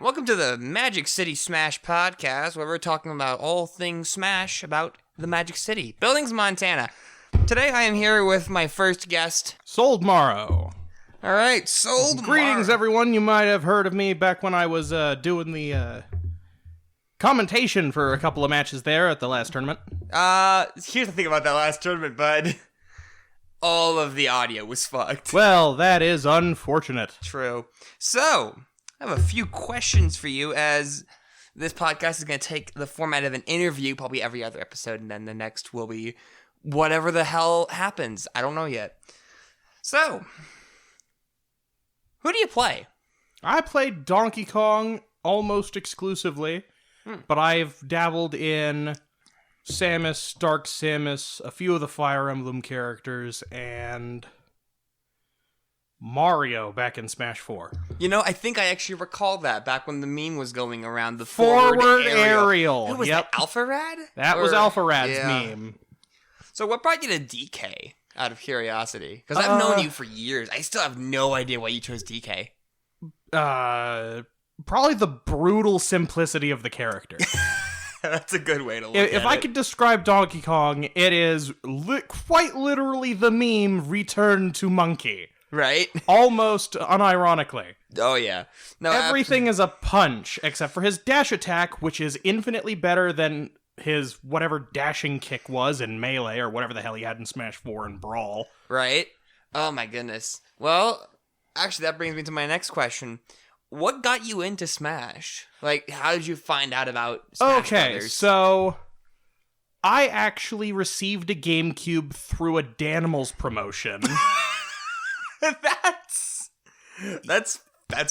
Welcome to the Magic City Smash podcast, where we're talking about all things Smash about the Magic City. Billings, Montana. Today I am here with my first guest, Soldmarrow. All right, Soldmarrow. Greetings, everyone. You might have heard of me back when I was doing the commentation for a couple of matches there at the last tournament. Here's the thing about that last tournament, bud. All of the audio was fucked. Well, that is unfortunate. True. So, I have a few questions for you, as this podcast is going to take the format of an interview, probably every other episode, and then the next will be whatever the hell happens. I don't know yet. So, who do you play? I played Donkey Kong almost exclusively, but I've dabbled in Samus, Dark Samus, a few of the Fire Emblem characters, and Mario back in Smash 4. You know, I think I actually recall that back when the meme was going around, the Forward aerial. Who was that, Alpharad? That was Alpharad's meme. So what brought you to DK, out of curiosity? Because I've known you for years. I still have no idea why you chose DK. Probably the brutal simplicity of the character. That's a good way to look at it. If I could describe Donkey Kong, it is quite literally the meme Return to Monkey. Right? Almost unironically. Oh, yeah. No, everything is a punch, except for his dash attack, which is infinitely better than his whatever dashing kick was in Melee, or whatever the hell he had in Smash 4 and Brawl. Right? Oh, my goodness. Well, actually, that brings me to my next question. What got you into Smash? Like, how did you find out about Smash Brothers? So I actually received a GameCube through a Danimals promotion. That's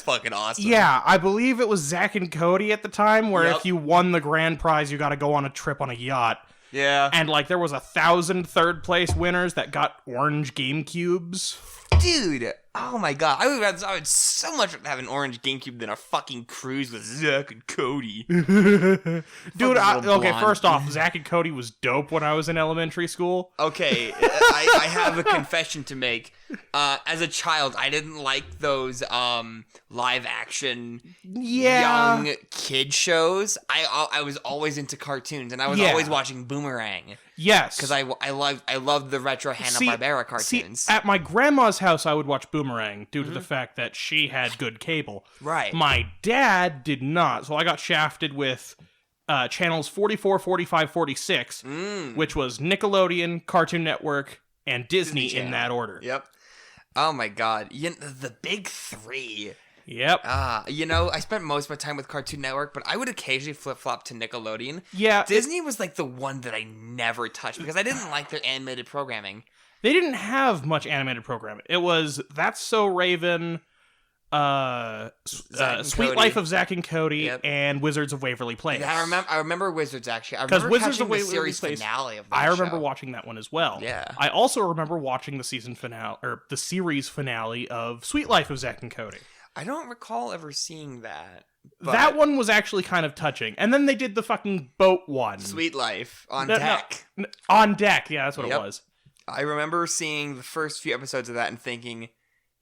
fucking awesome. Yeah, I believe it was Zach and Cody at the time, where if you won the grand prize, you got to go on a trip on a yacht. Yeah. And, like, there was 1,000 third-place winners that got orange GameCubes. Dude, oh my god. I would so much rather have an orange GameCube than a fucking cruise with Zach and Cody. Dude, okay, first off, Zach and Cody was dope when I was in elementary school. Okay, I have a confession to make. As a child, I didn't like those live-action young kid shows. I was always into cartoons, and I was always watching Boomerang. Yes. Because I loved the retro Hanna-Barbera cartoons. See, at my grandma's house, I would watch Boomerang due to the fact that she had good cable. Right. My dad did not, so I got shafted with channels 44, 45, 46, which was Nickelodeon, Cartoon Network, and Disney in that order. Yep. Oh my god. The big three. Yep. I spent most of my time with Cartoon Network, but I would occasionally flip-flop to Nickelodeon. Yeah. Disney was like the one that I never touched because I didn't like their animated programming. They didn't have much animated programming. It was That's So Raven, Sweet Life of Zack and Cody, and Wizards of Waverly Place. Yeah, I remember Wizards, actually. I remember Wizards of the Waverly series Place, finale of that I remember show. watching that one as well. Yeah. I also remember watching the season finale, or the series finale of Sweet Life of Zack and Cody. I don't recall ever seeing that. That one was actually kind of touching. And then they did the fucking boat one. Sweet Life on deck. No, on deck, yeah, that's what it was. I remember seeing the first few episodes of that and thinking,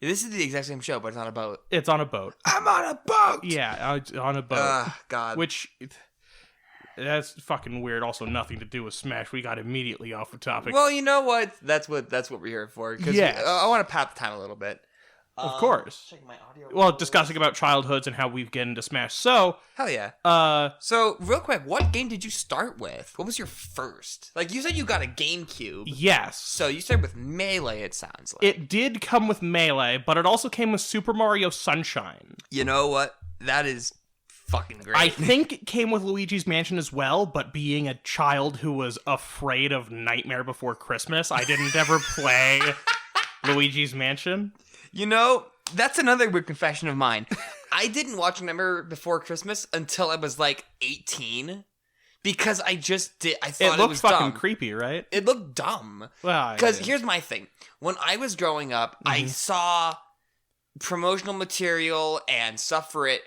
this is the exact same show, but it's on a boat. It's on a boat. I'm on a boat! Yeah, on a boat. God. Which, that's fucking weird. Also, nothing to do with Smash. We got immediately off the topic. Well, you know what? That's what we're here for. Because I want to pat the time a little bit. Of course. Checking my audio. Well, discussing about childhoods and how we've get into Smash. So, hell yeah. So, real quick, what game did you start with? What was your first? Like, you said you got a GameCube. Yes. So, you started with Melee, it sounds like. It did come with Melee, but it also came with Super Mario Sunshine. You know what? That is fucking great. I think it came with Luigi's Mansion as well, but being a child who was afraid of Nightmare Before Christmas, I didn't ever play Luigi's Mansion. You know, that's another weird confession of mine. I didn't watch Nightmare Before Christmas until I was like 18 because I just did. I thought it was fucking dumb. creepy, right? It looked dumb. Well, because here's my thing: when I was growing up, I saw promotional material and stuff for it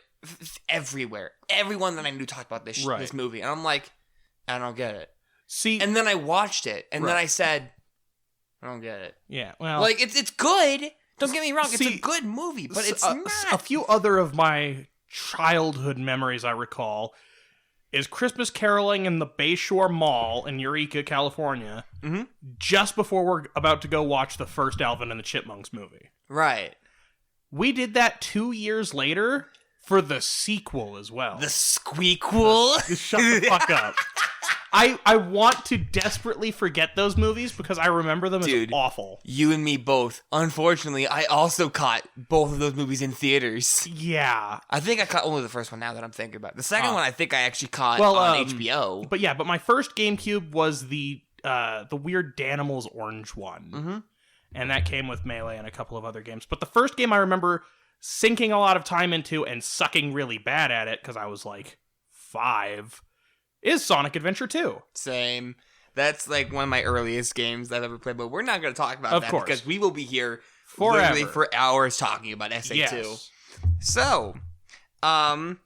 everywhere. Everyone that I knew talked about this movie, and I'm like, I don't get it. See, and then I watched it, and then I said, I don't get it. Yeah, well, like it's good. Don't get me wrong, it's a good movie, but it's not. A few other of my childhood memories I recall is Christmas caroling in the Bayshore Mall in Eureka, California, just before we're about to go watch the first Alvin and the Chipmunks movie. Right. We did that 2 years later for the sequel as well. The Squeakquel? Shut the fuck up. I want to desperately forget those movies because I remember them as awful. You and me both. Unfortunately, I also caught both of those movies in theaters. Yeah. I think I caught only the first one now that I'm thinking about it. The second one I think I actually caught on HBO. But my first GameCube was the weird Danimals orange one. Mm-hmm. And that came with Melee and a couple of other games. But the first game I remember sinking a lot of time into and sucking really bad at it because I was like 5 is Sonic Adventure 2. Same. That's like one of my earliest games I've ever played, but we're not going to talk about that because we will be here literally for hours talking about SA2. Yes. So how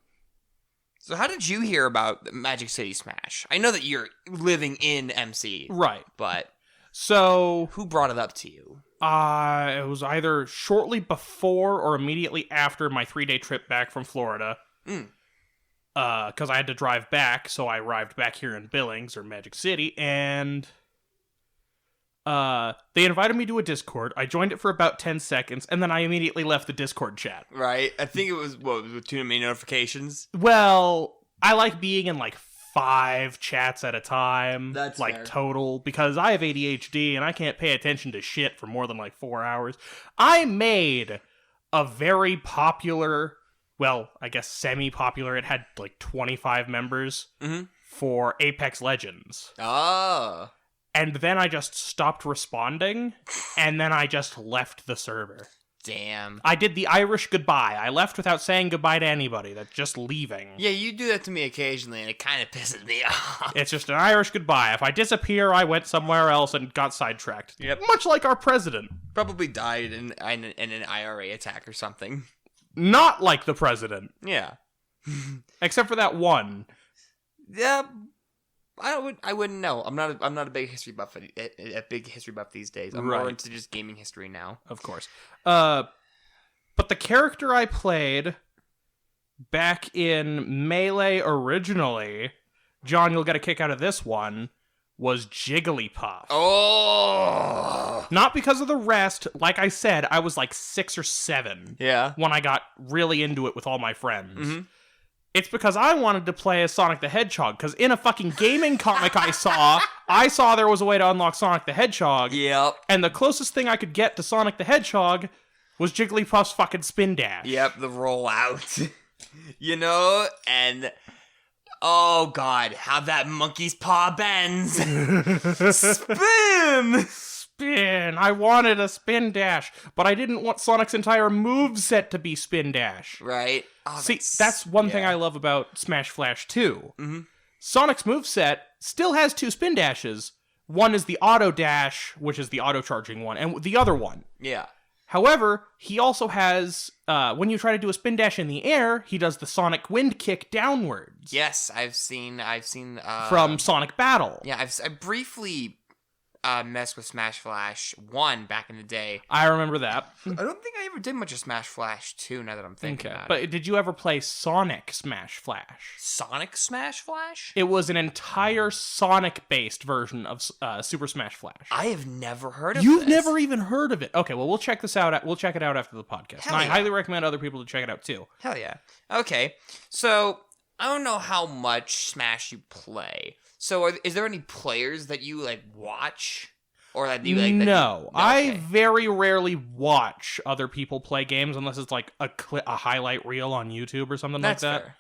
did you hear about Magic City Smash? I know that you're living in MC. Right. But so who brought it up to you? It was either shortly before or immediately after my 3-day trip back from Florida. Because I had to drive back, so I arrived back here in Billings, or Magic City, and they invited me to a Discord. I joined it for about 10 seconds, and then I immediately left the Discord chat. Right. I think it was, with too many notifications? Well, I like being in, 5 chats at a time. That's fair. Total, because I have ADHD, and I can't pay attention to shit for more than, 4 hours. I made a very popular... Well, I guess semi-popular. It had 25 members for Apex Legends. Oh. And then I just stopped responding, and then I just left the server. Damn. I did the Irish goodbye. I left without saying goodbye to anybody. That's just leaving. Yeah, you do that to me occasionally, and it kind of pisses me off. It's just an Irish goodbye. If I disappear, I went somewhere else and got sidetracked. Yep. Much like our president. Probably died in an IRA attack or something. Not like the president. Yeah. Except for that one. Yeah. I wouldn't know. I'm not a big history buff these days. I'm more into just gaming history now. Of course. But the character I played back in Melee originally, John, you'll get a kick out of this one, was Jigglypuff. Oh! Not because of the rest. Like I said, I was 6 or 7 when I got really into it with all my friends. Mm-hmm. It's because I wanted to play as Sonic the Hedgehog, because in a fucking gaming comic I saw there was a way to unlock Sonic the Hedgehog. Yep. And the closest thing I could get to Sonic the Hedgehog was Jigglypuff's fucking spin dash. Yep, the rollout. And... oh, God, how that monkey's paw bends. Spin! Spin. I wanted a spin dash, but I didn't want Sonic's entire moveset to be spin dash. Right. Oh, See, that's one thing I love about Smash Flash 2. Mm-hmm. Sonic's moveset still has 2 spin dashes. One is the auto dash, which is the auto charging one, and the other one. Yeah. However, he also has, when you try to do a spin dash in the air, he does the Sonic wind kick downwards. Yes, I've seen, from Sonic Battle. Yeah, I briefly messed with Smash Flash 1 back in the day. I remember that. I don't think I ever did much of Smash Flash 2, now that I'm thinking about it. But did you ever play Sonic Smash Flash? Sonic Smash Flash? It was an entire Sonic-based version of Super Smash Flash. I have never heard of You've never even heard of it? Okay, well, we'll check this out. We'll check it out after the podcast. Hell And yeah. I highly recommend other people to check it out, too. Hell yeah. Okay, so I don't know how much Smash you play. So is there any players that you, watch? Or that you No, I very rarely watch other people play games unless it's a highlight reel on YouTube or something like that.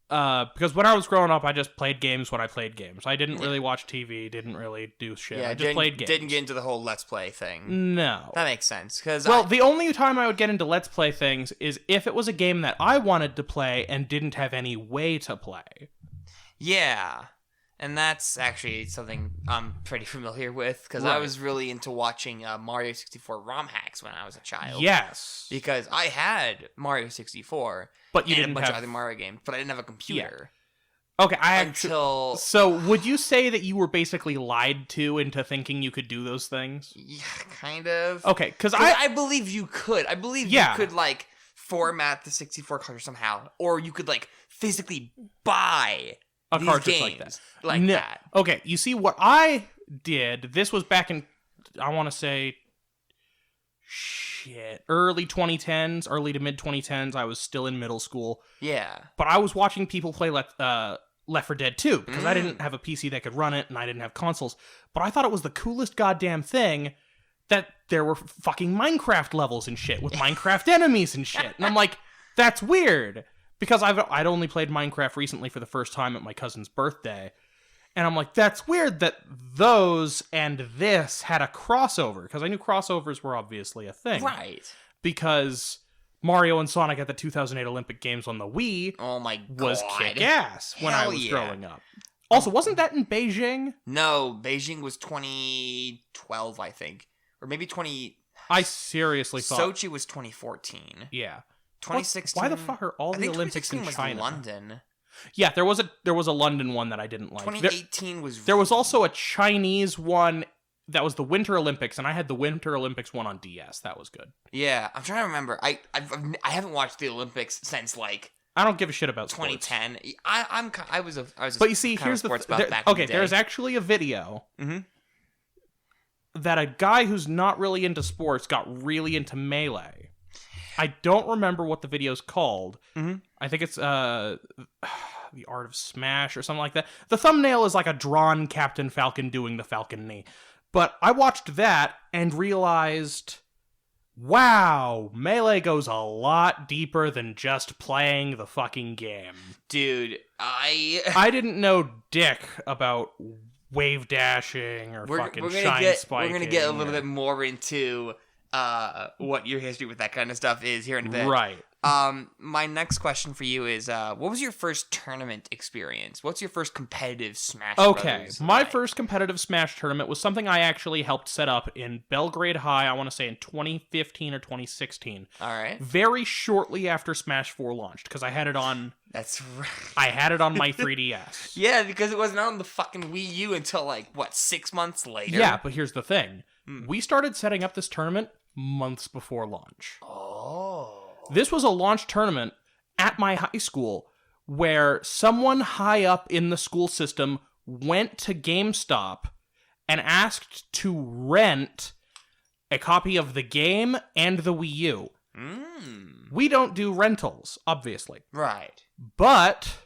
Fair. Because when I was growing up, I just played games when I played games. I didn't really watch TV, didn't really do shit. I just played games. Didn't get into the whole Let's Play thing. No. That makes sense. The only time I would get into Let's Play things is if it was a game that I wanted to play and didn't have any way to play. Yeah. And that's actually something I'm pretty familiar with, because I was really into watching Mario 64 ROM hacks when I was a child. Yes. Because I had Mario 64 but you and didn't a bunch have... of other Mario games, but I didn't have a computer. Yeah. Okay, So, would you say that you were basically lied to into thinking you could do those things? Yeah, kind of. Okay, because I believe you could. I believe you could, format the 64 cartridge somehow, or you could like physically buy A these cartridge games like that. Okay, you see what I did, this was back in, I want to say, early 2010s, early to mid 2010s. I was still in middle school. Yeah. But I was watching people play Left 4 Dead 2 because I didn't have a PC that could run it and I didn't have consoles. But I thought it was the coolest goddamn thing that there were fucking Minecraft levels and shit with Minecraft enemies and shit. And I'm like, that's weird. Because I'd only played Minecraft recently for the first time at my cousin's birthday. And I'm like, that's weird that those and this had a crossover. Because I knew crossovers were obviously a thing. Right. Because Mario and Sonic at the 2008 Olympic Games on the Wii was kick-ass when I was growing up. Also, wasn't that in Beijing? No, Beijing was 2012, I think. Or maybe 20... I seriously thought... Sochi was 2014. Yeah. 2016... Why the fuck are all the Olympics in China? Was London. Yeah, there was a London one that I didn't like. 2018 was... There was also a Chinese one that was the Winter Olympics, and I had the Winter Olympics one on DS. That was good. Yeah, I'm trying to remember. I haven't watched the Olympics since like... I don't give a shit about 2010. Sports. I was a But you see, here's the okay. There's actually a video that a guy who's not really into sports got really into Melee. I don't remember what the video's called. I think it's The Art of Smash or something like that. The thumbnail is like a drawn Captain Falcon doing the Falcon knee. But I watched that and realized, wow, Melee goes a lot deeper than just playing the fucking game. Dude, I didn't know dick about wave dashing or fucking shine spiking. We're gonna get a little bit more into what your history with that kind of stuff is here in a bit. Right. My next question for you is, what was your first tournament experience? What's your first competitive Smash Brothers? My first competitive Smash tournament was something I actually helped set up in Belgrade High, I want to say in 2015 or 2016. All right. Very shortly after Smash 4 launched, because I had it on... That's right. I had it on my 3DS. Yeah, because it wasn't on the fucking Wii U until, like, what, 6 months later? Yeah, but here's the thing. We started setting up this tournament months before launch. Oh. This was a launch tournament at my high school where someone high up in the school system went to GameStop and asked to rent a copy of the game and the Wii U. We don't do rentals, obviously. Right. But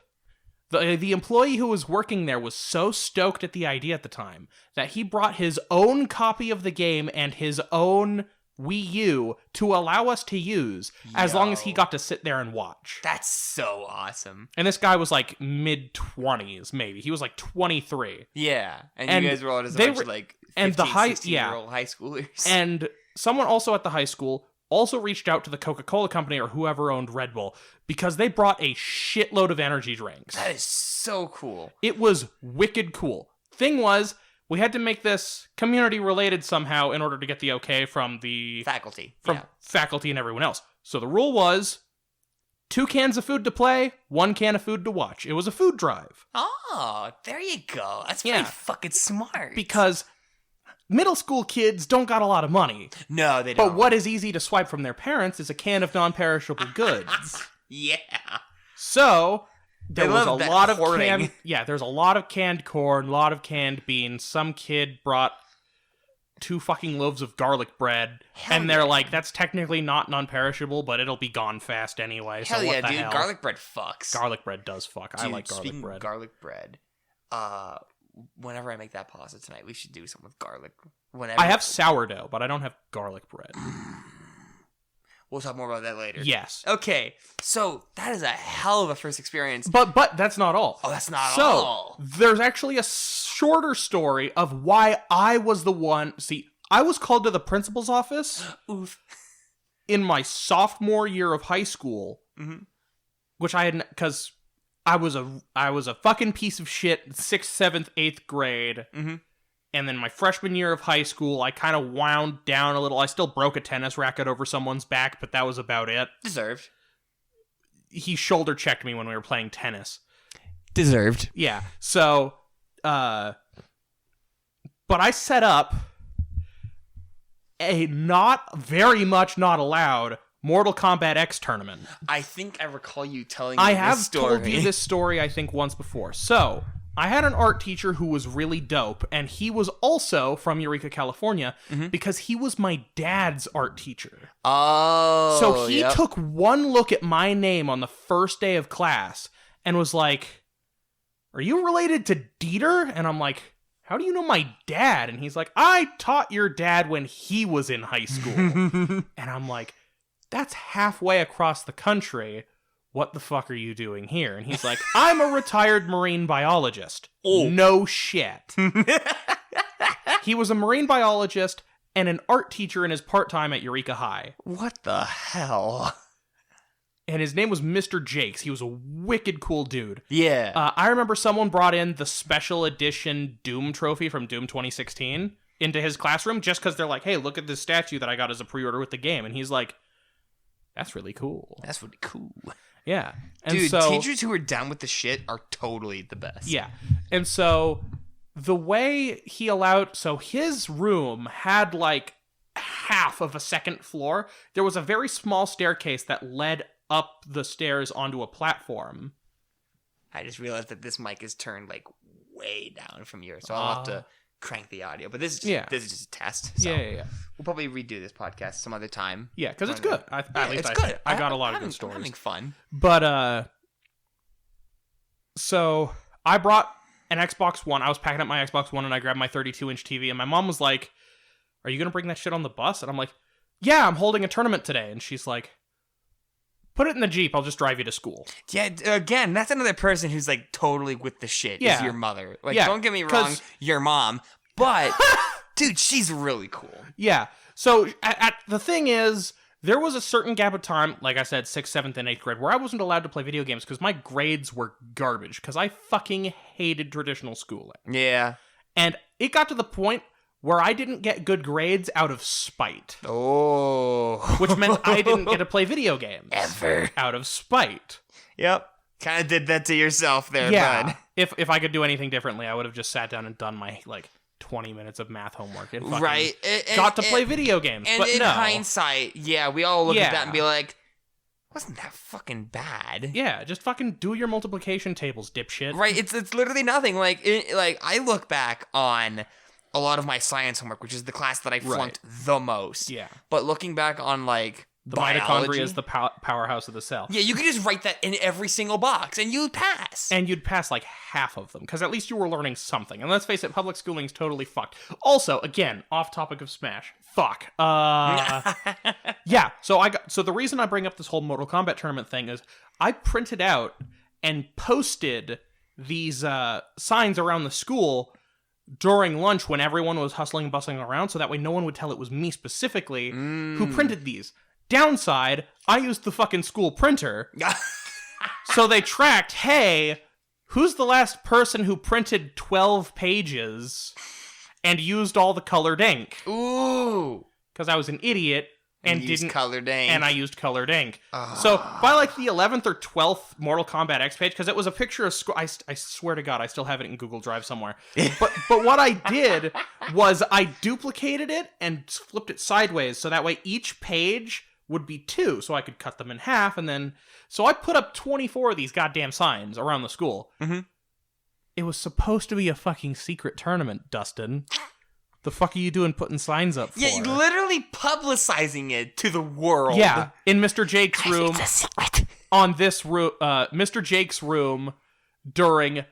the employee who was working there was so stoked at the idea at the time that he brought his own copy of the game and his own Wii U to allow us to use as long as he got to sit there and watch. That's so awesome. And this guy was like mid-20s, maybe. He was like 23. Yeah. And you guys were all just a bunch of like 15, 16-year-old high schoolers. And someone also at the high school also reached out to the Coca-Cola company or whoever owned Red Bull because they brought a shitload of energy drinks. That is so cool. It was wicked cool. Thing was, we had to make this community related somehow in order to get the okay from the faculty. Faculty and everyone else. So the rule was 2 cans of food to play, 1 can of food to watch. It was a food drive. Oh, there you go. That's pretty fucking smart. Because middle school kids don't got a lot of money. No, they don't. But what is easy to swipe from their parents is a can of non-perishable goods. Yeah. So there was a lot of hoarding. there's a lot of canned corn, a lot of canned beans. Some kid brought 2 fucking loaves of garlic bread, and they're like, that's technically not non-perishable, but it'll be gone fast anyway. Hell so what yeah, the dude! hell? Garlic bread fucks. Garlic bread does fuck. Dude, I like garlic speaking bread. Of garlic bread, whenever I make that pasta tonight, we should do something with garlic. Whenever I have sourdough, but I don't have garlic bread. We'll talk more about that later. Yes. Okay, so that is a hell of a first experience. But that's not all. Oh, that's not all. So, there's actually a shorter story of why I was the one... See, I was called to the principal's office in my sophomore year of high school, which I had... Because I was a fucking piece of shit 6th, 7th, 8th grade. And then my freshman year of high school, I kind of wound down a little. I still broke a tennis racket over someone's back, but that was about it. Deserved. He shoulder checked me when we were playing tennis. Deserved. Yeah. So, but I set up a not very much not allowed Mortal Kombat X tournament. I think I recall you telling me I this have story. told you this story, I think, once before. So, I had an art teacher who was really dope, and he was also from Eureka, California, because he was my dad's art teacher. Oh, So he took one look at my name on the first day of class and was like, "Are you related to Dieter?" And I'm like, "How do you know my dad?" And he's like, "I taught your dad when he was in high school." And I'm like, "That's halfway across the country. What the fuck are you doing here?" And he's like, "I'm a retired marine biologist." Oh. No shit. He was a marine biologist and an art teacher in his part-time at Eureka High. What the hell? And his name was Mr. Jakes. He was a wicked cool dude. Yeah. I remember someone brought in the special edition Doom trophy from Doom 2016 into his classroom just because they're like, "Hey, look at this statue that I got as a pre-order with the game." And he's like, "That's really cool." That's really cool. Yeah. And Dude, so, teachers who are down with the shit are totally the best. yeah. And so the way he allowed, so his room had like half of a second floor. There was a very small staircase that led up the stairs onto a platform. I just realized that this mic is turned like way down from yours, so I'll have to crank the audio. But this is just a test. So Yeah. we'll probably redo this podcast some other time. Yeah, because it's good. At least it's I good. think. I got a lot of I'm good stories. having fun. But, so I brought an Xbox One. I was packing up my Xbox One and I grabbed my 32-inch TV and my mom was like, "Are you going to bring that shit on the bus?" And I'm like, "Yeah, I'm holding a tournament today." And she's like, "Put it in the Jeep. I'll just drive you to school." Yeah, again, that's another person who's like totally with the shit. Yeah. Is your mother. Like, Yeah, don't get me wrong, 'cause- your mom, but dude, she's really cool. Yeah. So the thing is, there was a certain gap of time, like I said, 6th, 7th, and 8th grade, where I wasn't allowed to play video games because my grades were garbage because I fucking hated traditional schooling. Yeah. And it got to the point where I didn't get good grades out of spite. Oh. Which meant I didn't get to play video games. Ever. Out of spite. Yep. Kind of did that to yourself there, Yeah. bud. If I could do anything differently, I would have just sat down and done my, 20 minutes of math homework and fucking Right. got to play video games. And but in no. hindsight, yeah, we all look at that Yeah. and be like, wasn't that fucking bad? Yeah, just fucking do your multiplication tables, dipshit. Right. It's literally nothing. Like, I look back on a lot of my science homework, which is the class that I flunked the most. Yeah. But looking back on, like, The biology, mitochondria is the powerhouse of the cell. yeah, you could just write that in every single box and you'd pass. And you'd pass like half of them, because at least you were learning something. And let's face it, public schooling's totally fucked. Also, again, off topic of Smash. Fuck. Yeah, so the reason I bring up this whole Mortal Kombat tournament thing is I printed out and posted these signs around the school during lunch when everyone was hustling and bustling around, so that way no one would tell it was me specifically who printed these. Downside, I used the fucking school printer. So they tracked, hey, who's the last person who printed 12 pages and used all the colored ink? Ooh. Because I was an idiot and used didn't colored ink. and I used colored ink. So by like the 11th or 12th Mortal Kombat X page, because it was a picture of I swear to God, I still have it in Google Drive somewhere. But what I did was I duplicated it and flipped it sideways, so that way each page would be 2, so I could cut them in half, and then so I put up 24 of these goddamn signs around the school. Mm-hmm. It was supposed to be a fucking secret tournament, Dustin. The fuck are you doing putting signs up for? Yeah, you're literally publicizing it to the world. Yeah, in Mr. Jake's room. It's a secret. On this room, Mr. Jake's room during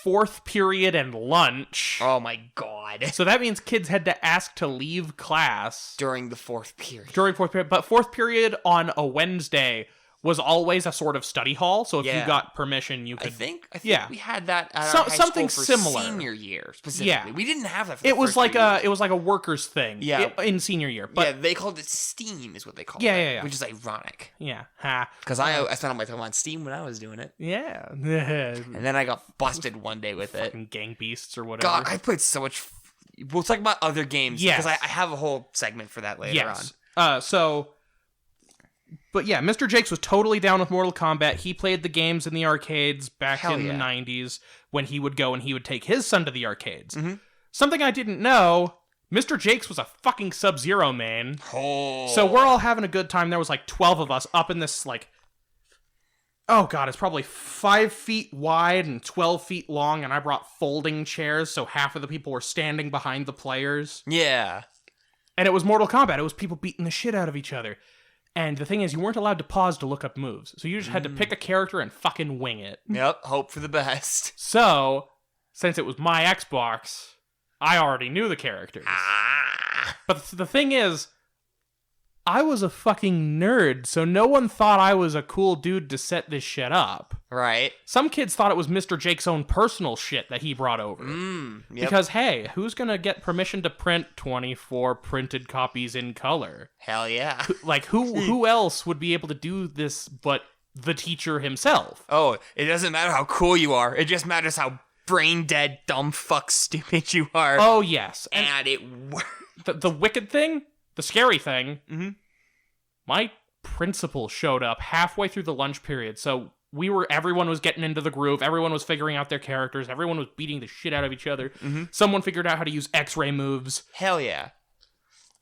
4th period and lunch. Oh my god. So that means kids had to ask to leave class During the 4th period. during 4th period. But 4th period on a Wednesday was always a sort of study hall. So if you got permission, you could. I think yeah. we had that at So- our high something school for similar. senior year specifically. Yeah. We didn't have that for the It was first like few a years. it was like a workers thing. Yeah. In senior year. But yeah, they called it Steam is what they called Yeah, it. yeah, yeah. Which is ironic. yeah. Ha. Because I spent all my time on Steam when I was doing it. Yeah. And then I got busted one day with it. Fucking gang beasts or whatever. God, I played so much... We'll talk about other games. Yes. Because I have a whole segment for that later on. But yeah, Mr. Jakes was totally down with Mortal Kombat. He played the games in the arcades back Hell in yeah. the 90s when he would go and he would take his son to the arcades. Mm-hmm. Something I didn't know, Mr. Jakes was a fucking Sub-Zero main. Oh. So we're all having a good time. There was like 12 of us up in this like... Oh god, it's probably 5 feet wide and 12 feet long, and I brought folding chairs so half of the people were standing behind the players. Yeah. And it was Mortal Kombat. It was people beating the shit out of each other. And the thing is, you weren't allowed to pause to look up moves. So you just had to pick a character and fucking wing it. Yep, hope for the best. So, since it was my Xbox, I already knew the characters. But the thing is, I was a fucking nerd, so no one thought I was a cool dude to set this shit up. Right. Some kids thought it was Mr. Jake's own personal shit that he brought over. Yep. Because, hey, who's gonna get permission to print 24 printed copies in color? Hell yeah. Like, who else would be able to do this but the teacher himself? Oh, it doesn't matter how cool you are. It just matters how brain dead, dumb fuck stupid you are. Oh, yes. And it works. The wicked thing, the scary thing, my principal showed up halfway through the lunch period, so everyone was getting into the groove, everyone was figuring out their characters, everyone was beating the shit out of each other. Someone figured out how to use X-ray moves. Hell yeah.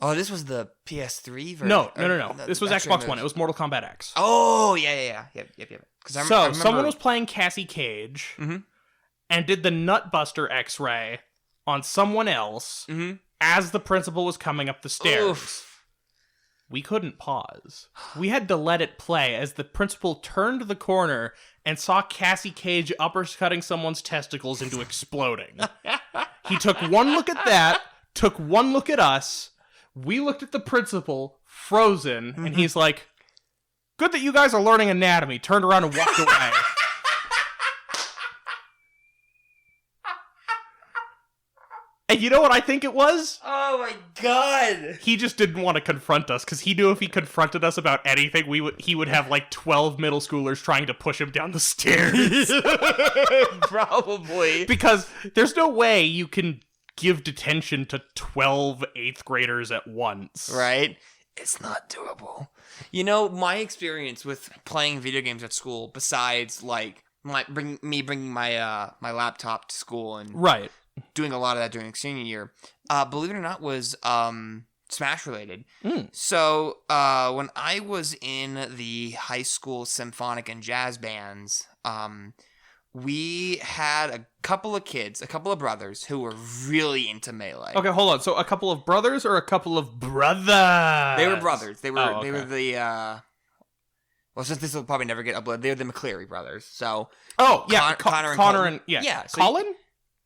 Oh, this was the PS3 version? No. This was Xbox One. It was Mortal Kombat X. Oh, yeah. Yep. So, someone was playing Cassie Cage and did the Nutbuster X-ray on someone else as the principal was coming up the stairs. Oof. We couldn't pause. We had to let it play as the principal turned the corner and saw Cassie Cage uppercutting someone's testicles into exploding. He took one look at that, took one look at us, we looked at the principal, frozen, and he's like, "Good that you guys are learning anatomy," turned around and walked away. And you know what I think it was? Oh my god! He just didn't want to confront us, because he knew if he confronted us about anything, he would have like 12 middle schoolers trying to push him down the stairs. Probably. Because there's no way you can give detention to 12 8th graders at once. Right? It's not doable. You know, my experience with playing video games at school, besides like bringing my my laptop to school and Right. doing a lot of that during senior year, believe it or not, was Smash related. So when I was in the high school symphonic and jazz bands, we had a couple of brothers who were really into Melee. Okay, hold on. So a couple of brothers or a couple of brothers? They were brothers. They were okay. they were the well, since this will probably never get uploaded, they were the McCleary brothers. So Connor and so Colin?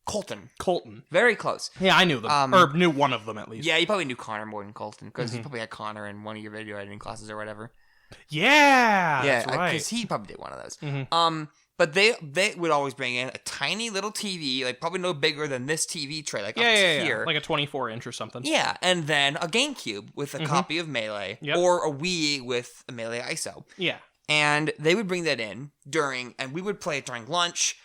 Colton. Very close. Yeah, I knew them. Or knew one of them at least. Yeah, you probably knew Connor more than Colton, because you probably had Connor in one of your video editing classes or whatever. Yeah, that's right. Because he probably did one of those. But they would always bring in a tiny little TV, like probably no bigger than this TV tray, like up to here. Like a 24-inch or something. Yeah, and then a GameCube with a copy of Melee, or a Wii with a Melee ISO. Yeah. And they would bring that in and we would play it during lunch,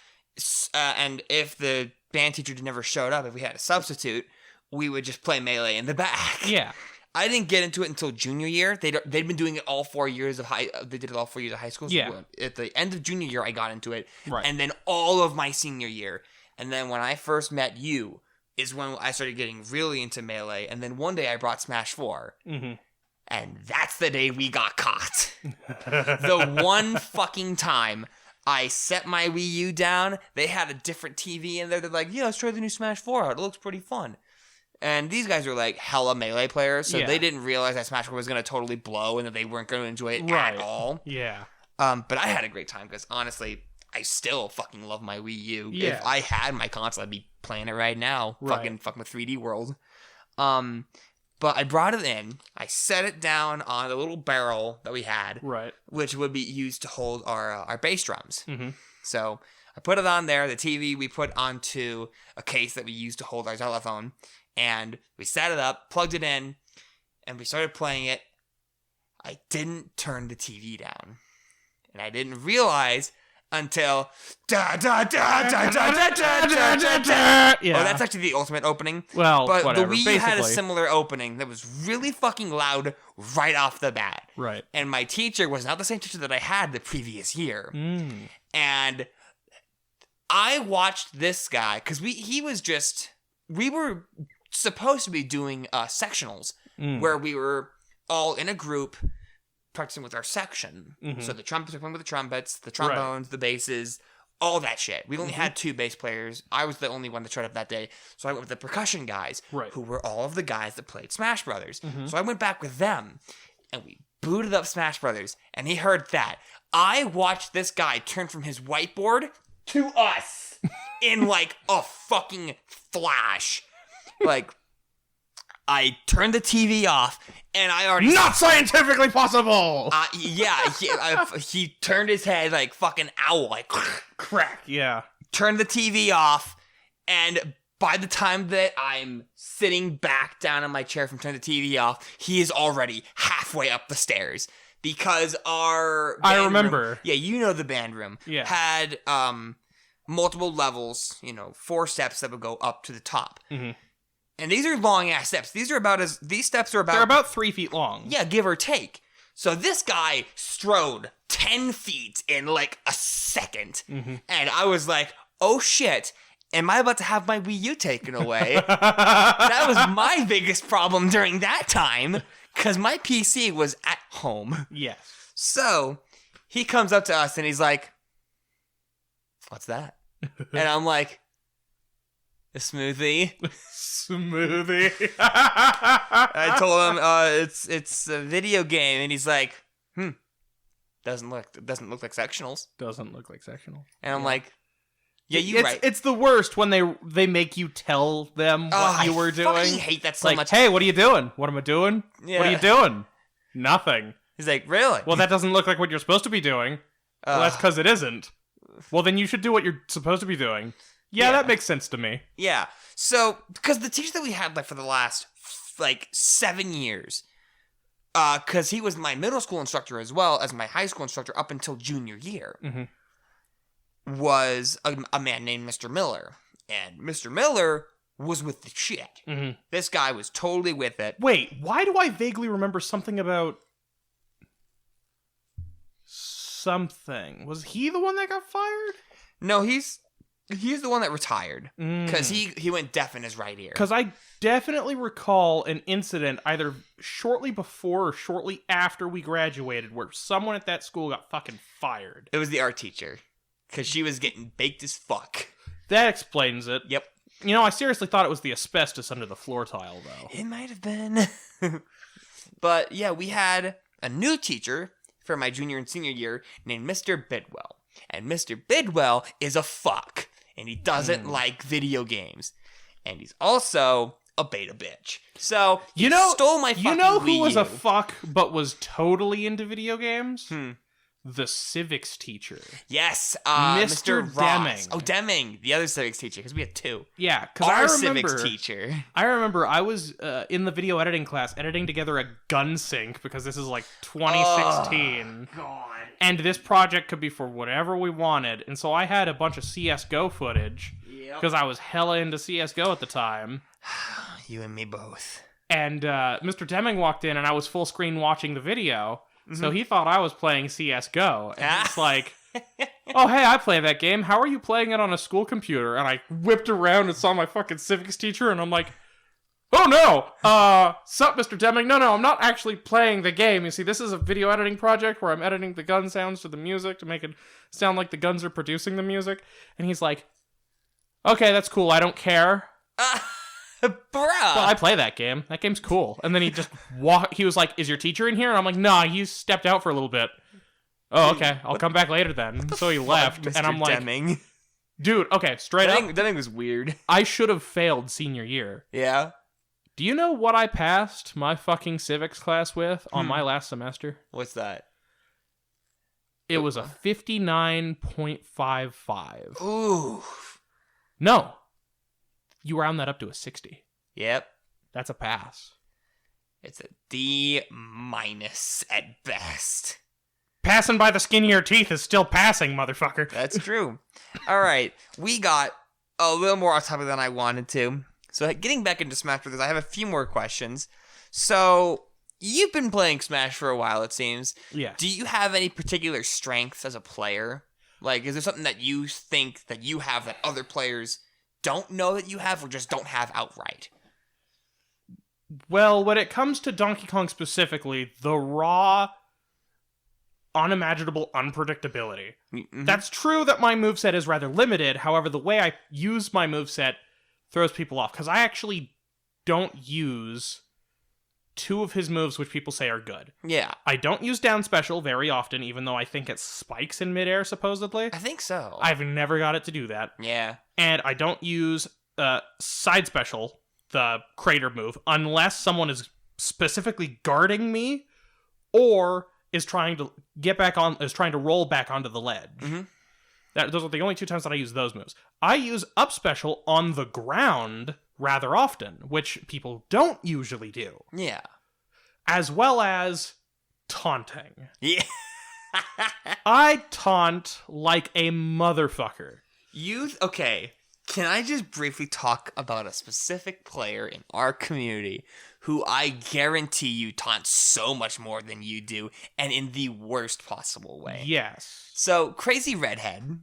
and if the band teacher never showed up, if we had a substitute, we would just play Melee in the back. Yeah. I didn't get into it until junior year. They'd been doing it all 4 years of high. They did it all 4 years of high school. So yeah. At the end of junior year, I got into it, right. And then all of my senior year, and then when I first met you, is when I started getting really into Melee. And then one day I brought Smash 4, and that's the day we got caught. The one fucking time I set my Wii U down, they had a different TV in there. They're like, "Yeah, let's try the new Smash 4 out. It looks pretty fun." And these guys were like hella Melee players, so they didn't realize that Smash 4 was going to totally blow and that they weren't going to enjoy it at all. Yeah. But I had a great time because honestly, I still fucking love my Wii U. Yeah. If I had my console, I'd be playing it right now. Fucking with 3D World. But I brought it in. I set it down on the little barrel that we had, right, which would be used to hold our bass drums. So I put it on there. The TV we put onto a case that we used to hold our telephone. And we set it up, plugged it in, and we started playing it. I didn't turn the TV down. And I didn't realize until da da da da da da da da da da. Yeah. Oh, that's actually the ultimate opening. Well, but whatever. The Wii U had a similar opening that was really fucking loud right off the bat. Right. And my teacher was not the same teacher that I had the previous year. And I watched this guy, because we were supposed to be doing sectionals where we were all in a group practicing with our section. So the trumpets were playing with the trumpets, the trombones, the basses, all that shit. We only had 2 bass players. I was the only one that showed up that day. So I went with the percussion guys, who were all of the guys that played Smash Brothers. So I went back with them, and we booted up Smash Brothers, and he heard that. I watched this guy turn from his whiteboard to us in like a fucking flash. Like, I turned the TV off, and I already... Not scientifically possible! He turned his head like fucking owl, like... Crack, yeah. Turned the TV off, and by the time that I'm sitting back down in my chair from turning the TV off, he is already halfway up the stairs. Because our band I remember. Room, yeah, you know the band room. Yeah. Had multiple levels, 4 steps that would go up to the top. And these are long ass steps. These steps are about... They're about 3 feet long. Yeah, give or take. So this guy strode 10 feet in like a second. And I was like, oh shit, am I about to have my Wii U taken away? That was my biggest problem during that time. Because my PC was at home. Yes. So, he comes up to us and he's like, what's that? And I'm like, a smoothie. Smoothie. I told him, it's a video game. And he's like, doesn't look like sectionals. Doesn't look like sectional. And I'm like, yeah, you're right. It's the worst when they make you tell them what you were doing. I fucking hate that so much. Hey, what are you doing? What am I doing? Yeah. What are you doing? Nothing. He's like, really? Well, that doesn't look like what you're supposed to be doing. Well, that's because it isn't. Well, then you should do what you're supposed to be doing. Yeah, that makes sense to me. Yeah. So, because the teacher that we had for the last 7 years, because he was my middle school instructor as well as my high school instructor up until junior year. Was a man named Mr. Miller. And Mr. Miller was with the shit. This guy was totally with it. Wait, why do I vaguely remember something about... something? Was he the one that got fired? No, he's the one that retired. Because he went deaf in his right ear. Because I definitely recall an incident either shortly before or shortly after we graduated where someone at that school got fucking fired. It was the art teacher. Because she was getting baked as fuck. That explains it. Yep. I seriously thought it was the asbestos under the floor tile, though. It might have been. But, yeah, we had a new teacher for my junior and senior year named Mr. Bidwell. And Mr. Bidwell is a fuck. And he doesn't like video games. And he's also a beta bitch. So, he stole my fucking who Wii was U. a fuck but was totally into video games? The civics teacher. Yes, Mr. Ross. Deming. Oh, Deming, the other civics teacher, because we had 2. Yeah, because Our civics teacher. I remember I was in the video editing class editing together a gun sync because this is 2016. Oh, God. And this project could be for whatever we wanted. And so I had a bunch of CSGO footage because I was hella into CSGO at the time. You and me both. And Mr. Deming walked in and I was full screen watching the video. So he thought I was playing CSGO. And it's like, oh, hey, I play that game. How are you playing it on a school computer? And I whipped around and saw my fucking civics teacher, and I'm like, oh, no. Sup, Mr. Deming? No, I'm not actually playing the game. You see, this is a video editing project where I'm editing the gun sounds to the music to make it sound like the guns are producing the music. And he's like, okay, that's cool. I don't care. Bruh. Well, I play that game. That game's cool. And then he just he was like, is your teacher in here? And I'm like, nah, he stepped out for a little bit. Oh, okay. I'll come back later then. So he left. Mr. And I'm like, Deming. dude, okay, straight up. Deming was weird. I should have failed senior year. Yeah? Do you know what I passed my fucking civics class with on my last semester? What's that? It was a 59.55. Ooh. No. You round that up to a 60. Yep. That's a pass. It's a D- at best. Passing by the skin of your teeth is still passing, motherfucker. That's true. All right. We got a little more off topic than I wanted to. So getting back into Smash Brothers, I have a few more questions. So you've been playing Smash for a while, it seems. Yeah. Do you have any particular strengths as a player? Like, is there something that you think that you have that other players don't know that you have or just don't have outright? Well, when it comes to Donkey Kong specifically, the raw, unimaginable unpredictability. Mm-hmm. That's true that my moveset is rather limited. However, the way I use my moveset throws people off, because I actually don't use two of his moves which people say are good. Yeah. I don't use down special very often, even though I think it spikes in midair, supposedly. I think so. I've never got it to do that. Yeah. And I don't use side special, the crater move, unless someone is specifically guarding me or is trying to roll back onto the ledge. Mm-hmm. Those are the only two times that I use those moves. I use up special on the ground rather often, which people don't usually do. Yeah. As well as taunting. Yeah. I taunt like a motherfucker. Okay. Can I just briefly talk about a specific player in our community who I guarantee you taunts so much more than you do, and in the worst possible way? Yes. So, Crazy Redhead.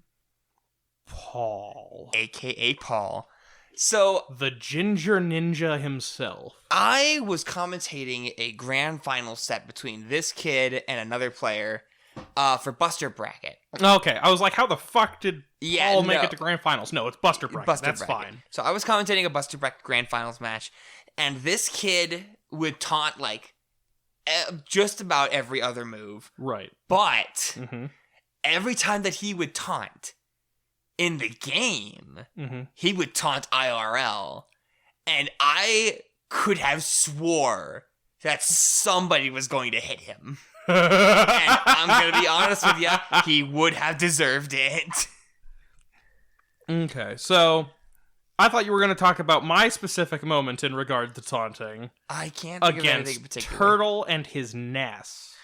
Paul. AKA Paul. So, the Ginger Ninja himself. I was commentating a grand final set between this kid and another player for Buster Bracket. Okay, I was like, how the fuck did Paul make no. it to grand finals? No, it's Buster Bracket. That's fine. So I was commentating a Buster Bracket grand finals match, and this kid would taunt like just about every other move. Right. But every time that he would taunt in the game, he would taunt IRL. And I could have swore that somebody was going to hit him. And I'm going to be honest with you, he would have deserved it. Okay, so I thought you were going to talk about my specific moment in regard to taunting. I can't think of anything in against particular. Turtle and his Ness.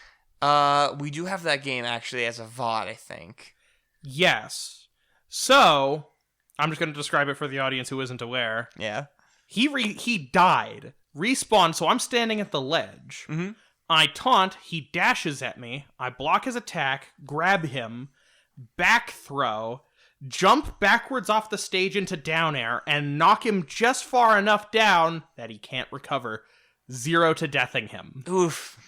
We do have that game actually as a VOD, I think. Yes. So, I'm just going to describe it for the audience who isn't aware. Yeah. He died, respawned, so I'm standing at the ledge. I taunt, he dashes at me, I block his attack, grab him, back throw, jump backwards off the stage into down air, and knock him just far enough down that he can't recover, 0 to deathing him. Oof.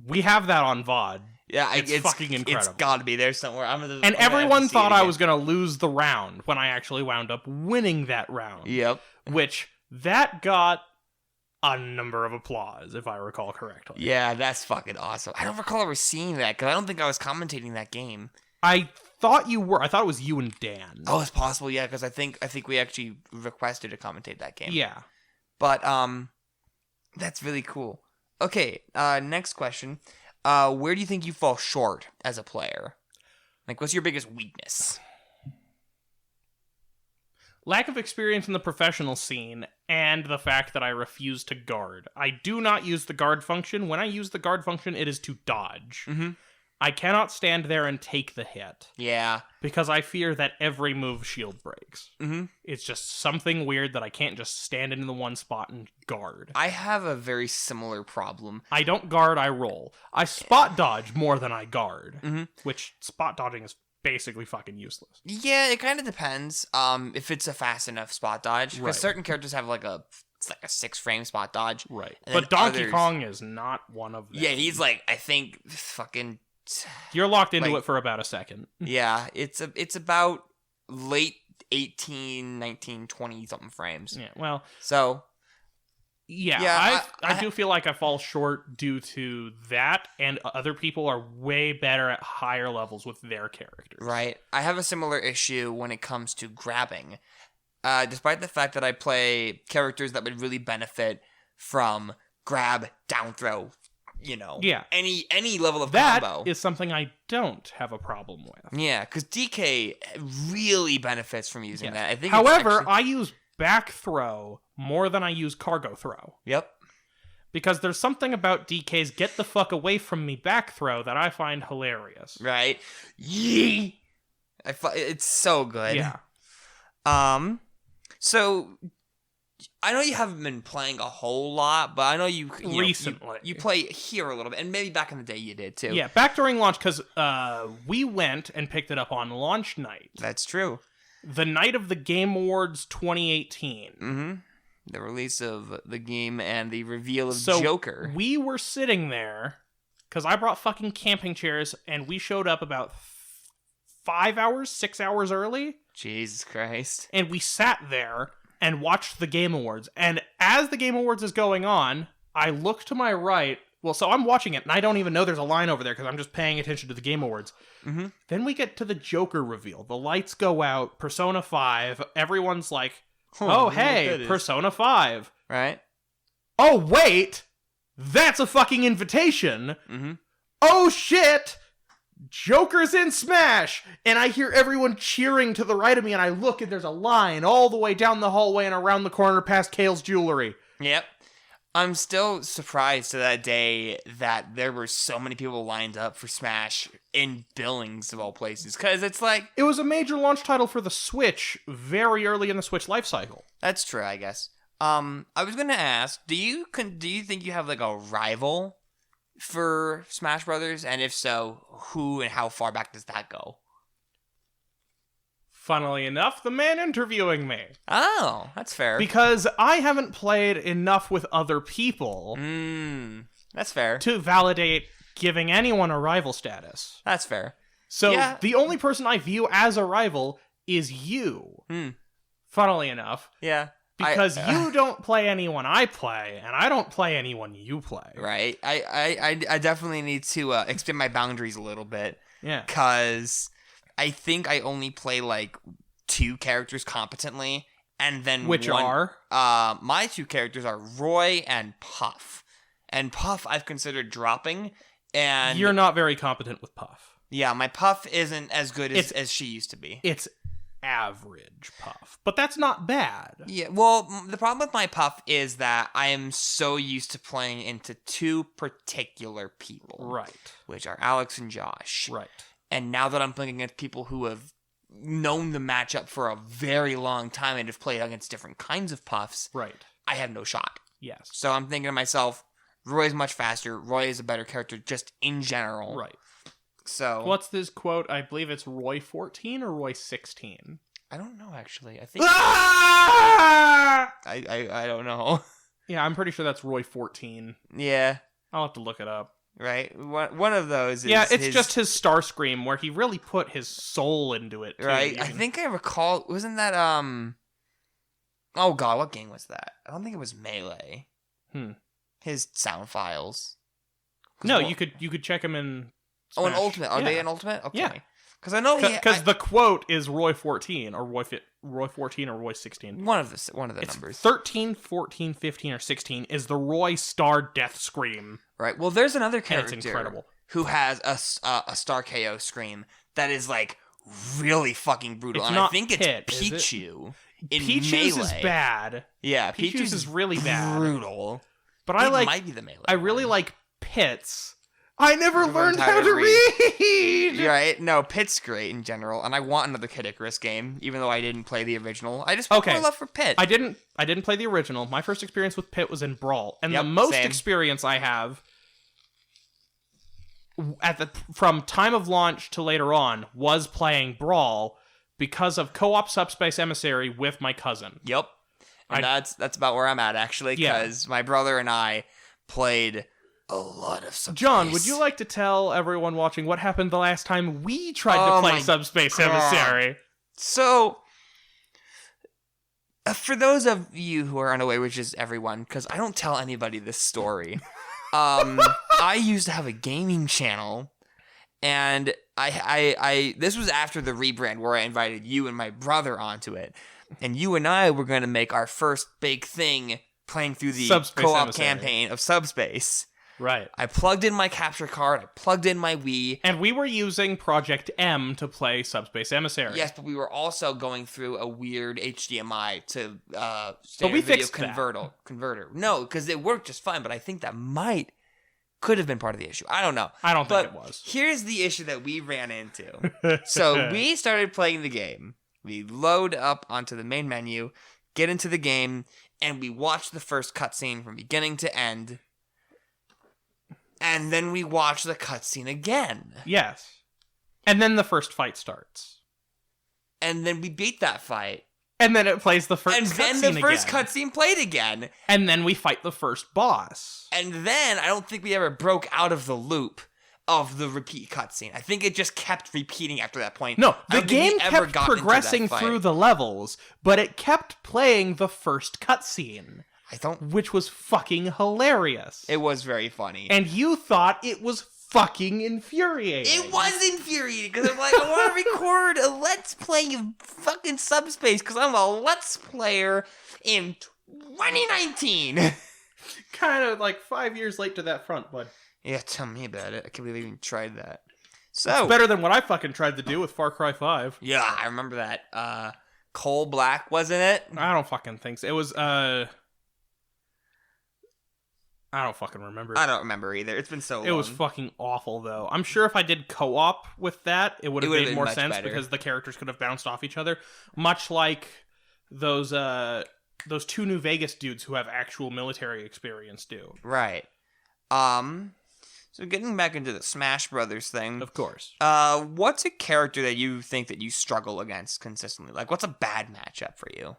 We have that on VOD. Yeah, it's fucking incredible. It's gotta be there somewhere. And everyone thought I was gonna lose the round when I actually wound up winning that round. Yep. Which, that got a number of applause, if I recall correctly. Yeah, that's fucking awesome. I don't recall ever seeing that, because I don't think I was commentating that game. I thought you were. I thought it was you and Dan. Oh, it's possible, yeah, because I think we actually requested to commentate that game. Yeah. But, that's really cool. Okay, next question. Where do you think you fall short as a player? Like, what's your biggest weakness? Lack of experience in the professional scene, and the fact that I refuse to guard. I do not use the guard function. When I use the guard function, it is to dodge. I cannot stand there and take the hit. Yeah. Because I fear that every move shield breaks. It's just something weird that I can't just stand in the one spot and guard. I have a very similar problem. I don't guard, I roll. I spot dodge more than I guard. Which, spot dodging is basically fucking useless. Yeah, it kind of depends if it's a fast enough spot dodge. Because Right. certain characters have like a 6-frame spot dodge. Right. And But then Donkey others- Kong is not one of them. Yeah, he's like, I think fucking... You're locked into like- it for about a second. Yeah, it's about late 18, 19, 20 something frames. Yeah, well... So... Yeah, I do feel like I fall short due to that, and other people are way better at higher levels with their characters. Right. I have a similar issue when it comes to grabbing. Despite the fact that I play characters that would really benefit from grab, down throw, Yeah. any level of That combo. is something I don't have a problem with. Yeah, because DK really benefits from using that. I think. However, I use back throw more than I use cargo throw. Yep. Because there's something about DK's get the fuck away from me back throw that I find hilarious. Right. Yee. It's so good. Yeah. So I know you haven't been playing a whole lot, but I know you recently you play here a little bit, and maybe back in the day you did too. Yeah, back during launch, because we went and picked it up on launch night. That's true. The night of the Game Awards 2018. The release of the game and the reveal of So Joker. we were sitting there, because I brought fucking camping chairs, and we showed up about 6 hours early. Jesus Christ. And we sat there and watched the Game Awards. And as the Game Awards is going on, I look to my right. Well, so I'm watching it, and I don't even know there's a line over there because I'm just paying attention to the Game Awards. Mm-hmm. Then we get to the Joker reveal. The lights go out, Persona 5. Everyone's like, oh, hey, Persona 5. Right? Oh, wait! That's a fucking invitation! Mm-hmm. Oh, shit! Joker's in Smash! And I hear everyone cheering to the right of me, and I look, and there's a line all the way down the hallway and around the corner past Kale's Jewelry. Yep. I'm still surprised to that day that there were so many people lined up for Smash in Billings, of all places. Because it's like... It was a major launch title for the Switch very early in the Switch life cycle. That's true, I guess. I was going to ask, do you think you have like a rival for Smash Brothers? And if so, who and how far back does that go? Funnily enough, the man interviewing me. Oh, that's fair. Because I haven't played enough with other people That's fair. to validate giving anyone a rival status. That's fair. So Yeah. the only person I view as a rival is you. Funnily enough. Yeah. Because you don't play anyone I play, and I don't play anyone you play. Right. I definitely need to expand my boundaries a little bit. Yeah. Because I think I only play like 2 characters competently, and then Which are? My 2 characters are Roy and Puff. And Puff I've considered dropping, and You're not very competent with Puff. Yeah, my Puff isn't as good as she used to be. It's average Puff, but that's not bad. Yeah, well, the problem with my Puff is that I am so used to playing into 2 particular people. Right. Which are Alex and Josh. Right. And now that I'm playing against people who have known the matchup for a very long time and have played against different kinds of Puffs, Right. I have no shot. Yes. So I'm thinking to myself, Roy's much faster. Roy is a better character just in general. Right. So what's this quote? I believe it's Roy 14 or Roy 16. I don't know, actually. I think Ah! I don't know. Yeah, I'm pretty sure that's Roy 14. Yeah. I'll have to look it up. Right? One of those is Yeah, it's just his Starscream where he really put his soul into it, too. Right? I think I recall, wasn't that, oh god, what game was that? I don't think it was Melee. His sound files. No, you could check him in Smash. Oh, in Ultimate. Are they in Ultimate? Okay. Yeah. Because I know because the quote is Roy 14 or Roy 14 or Roy 16. One of the it's numbers. 13, 14, 15, or 16 is the Roy Star Death Scream. Right. Well, there's another character it's incredible. Who has a Star KO scream that is like really fucking brutal. It's and not I think Pit, it's Pichu. In Pichu's Melee. is bad. Yeah, Pichu's is really bad. Brutal. But it might be the Melee. I really like Pit's. I never learned how to read! Right? No, Pit's great in general, and I want another Kid Icarus game, even though I didn't play the original. I just want more love for Pit. I didn't play the original. My first experience with Pit was in Brawl. And the most experience I have from time of launch to later on was playing Brawl because of co-op Subspace Emissary with my cousin. Yep. And that's about where I'm at, actually, because my brother and I played a lot of Subspace. John, would you like to tell everyone watching what happened the last time we tried to play Subspace Emissary? So, for those of you who are unaware, which is everyone, because I don't tell anybody this story, I used to have a gaming channel, and I this was after the rebrand where I invited you and my brother onto it, and you and I were going to make our first big thing playing through the co-op campaign of Subspace. Right. I plugged in my capture card, I plugged in my Wii. And we were using Project M to play Subspace Emissary. Yes, but we were also going through a weird HDMI to standard video converter. No, because it worked just fine, but I think that could have been part of the issue. I don't know. I don't think it was. Here's the issue that we ran into. So we started playing the game. We load up onto the main menu, get into the game, and we watch the first cutscene from beginning to end. And then we watch the cutscene again. Yes. And then the first fight starts. And then we beat that fight. And then it plays the first and cutscene then the first again. cutscene played again. And then we fight the first boss. And then I don't think we ever broke out of the loop of the repeat cutscene. I think it just kept repeating after that point. No, I the don't think we game ever kept got into that progressing fight. through the levels, but it kept playing the first cutscene, I don't. which was fucking hilarious. It was very funny. And you thought it was fucking infuriating. It was infuriating because I'm like, I want to record a Let's Play of fucking Subspace because I'm a Let's Player in 2019. Kind of like 5 years late to that front, bud. Yeah, tell me about it. I can't believe I even tried that. It's So, better than what I fucking tried to do with Far Cry 5. yeah, I remember that. Coal Black, wasn't it? I don't fucking think so. It was, I don't fucking remember. I don't remember either. It's been so long. It was fucking awful, though. I'm sure if I did co-op with that, it would have made been more much sense better. because the characters could have bounced off each other, much like those two New Vegas dudes who have actual military experience do. Right. So getting back into the Smash Brothers thing. Of course. What's a character that you think that you struggle against consistently? Like, what's a bad matchup for you?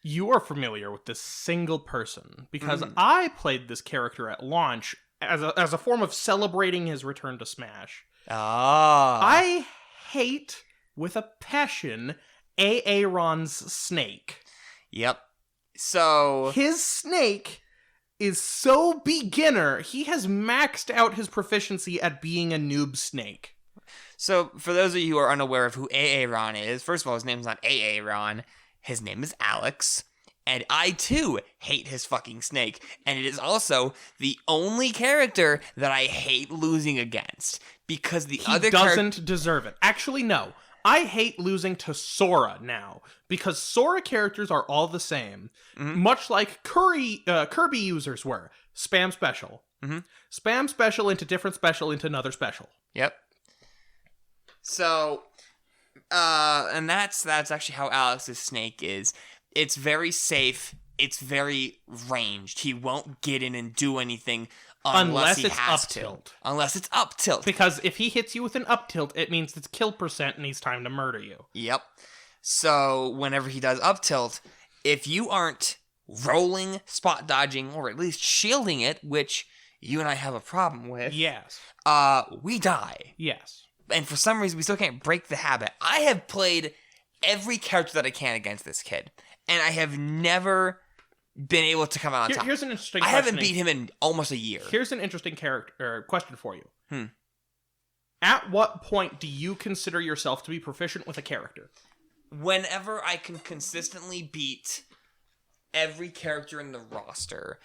You are familiar with this single person because I played this character at launch as a form of celebrating his return to Smash. Ah. I hate with a passion Aaron's snake. Yep. So His snake is so beginner, he has maxed out his proficiency at being a noob snake. So, for those of you who are unaware of who Aaron is, first of all, his name's not Aaron. His name is Alex. And I, too, hate his fucking snake. And it is also the only character that I hate losing against. Because the He other doesn't deserve it. Actually, no. I hate losing to Sora now. Because Sora characters are all the same. Much like Kirby users were. Spam special. Spam special into different special into another special. Yep. So, and that's actually how Alex's snake is. It's very safe. It's very ranged. He won't get in and do anything unless he it's has up to. tilt. Unless it's up tilt. Because if he hits you with an up tilt, it means it's kill percent and he's time to murder you. Yep. So whenever he does up tilt, if you aren't rolling, spot dodging, or at least shielding it, which you and I have a problem with, Yes. we die. Yes. And for some reason, we still can't break the habit. I have played every character that I can against this kid, and I have never been able to come out on top. Here's an interesting I haven't questioning- beat him in almost a year. Here's an interesting question for you. At what point do you consider yourself to be proficient with a character? Whenever I can consistently beat every character in the roster,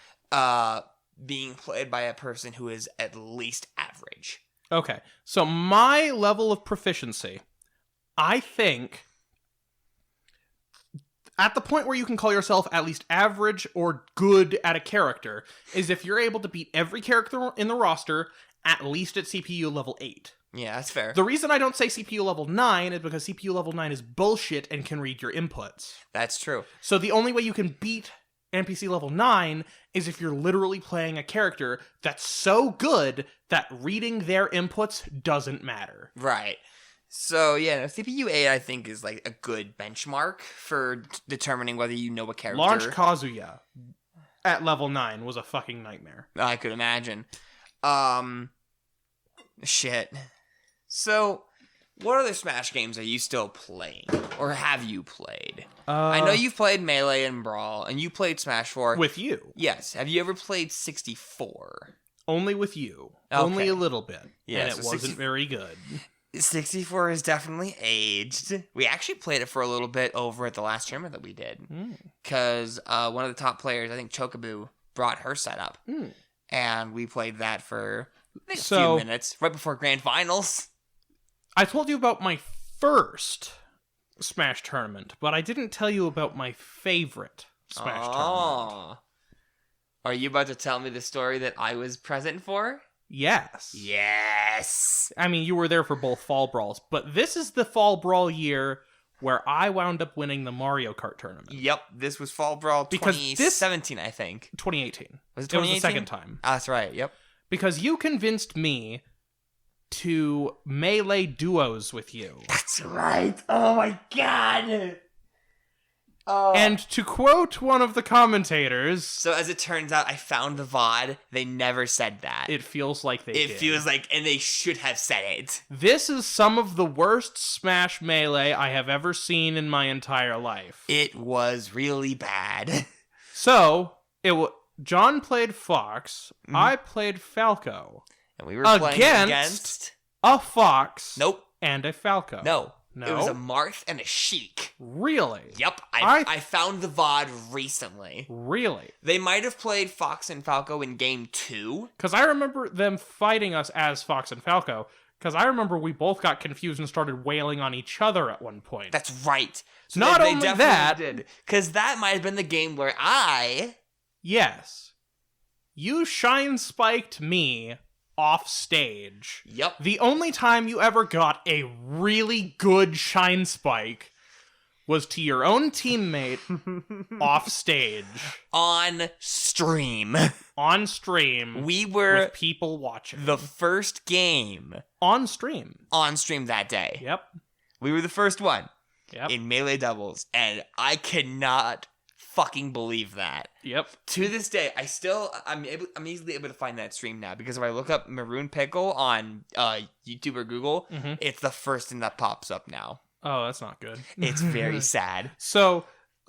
being played by a person who is at least average. Okay, so my level of proficiency, I think, at the point where you can call yourself at least average or good at a character, is if you're able to beat every character in the roster at least at CPU level 8. Yeah, that's fair. The reason I don't say CPU level 9 is because CPU level 9 is bullshit and can read your inputs. That's true. So the only way you can beat NPC level 9 is if you're literally playing a character that's so good that reading their inputs doesn't matter. Right. So, yeah, CPU 8, I think, is like a good benchmark for determining whether you know a character. Launch Kazuya at level 9 was a fucking nightmare. I could imagine. Shit. So, what other Smash games are you still playing? Or have you played? I know you've played Melee and Brawl, and you played Smash 4. With you. Yes. Have you ever played 64? Only with you. Okay. Only a little bit. Yeah, and it so wasn't 60 very good. 64 is definitely aged. We actually played it for a little bit over at the last tournament that we did. Because one of the top players, I think Chocobo, brought her setup. And we played that for a few minutes, right before Grand Finals. I told you about my first Smash tournament, but I didn't tell you about my favorite Smash tournament. Are you about to tell me the story that I was present for? Yes. Yes. I mean, you were there for both Fall Brawls, but this is the Fall Brawl year where I wound up winning the Mario Kart tournament. Yep, this was Fall Brawl Because 2017, I think. 2018. Was it 2018? It was the second time. That's right, yep. Because you convinced me to melee duos with you. That's right. Oh my god. And to quote one of the commentators... So as it turns out, I found the VOD. They never said that. It feels like they did. It feels like, and they should have said it. This is some of the worst Smash Melee I have ever seen in my entire life. It was really bad. So, John played Fox, I played Falco. And we were playing against... a Fox. Nope. And a Falco. No. No. It was a Marth and a Sheik. Really? Yep. I found the VOD recently. Really? They might have played Fox and Falco in game 2. Because I remember them fighting us as Fox and Falco. Because I remember we both got confused and started wailing on each other at one point. That's right. So Not they only definitely that... did. Because that might have been the game where Yes. You shine spiked me off stage. Yep. The only time you ever got a really good shine spike was to your own teammate off stage. On stream. On stream. We were with people watching. the first game. On stream. On stream that day. Yep. We were the first one. Yep. In Melee Doubles. And I cannot fucking believe that. Yep. To this day, I'm easily able to find that stream now because if I look up Maroon Pickle on YouTube or Google, it's the first thing that pops up now. Oh, that's not good. It's very sad. So,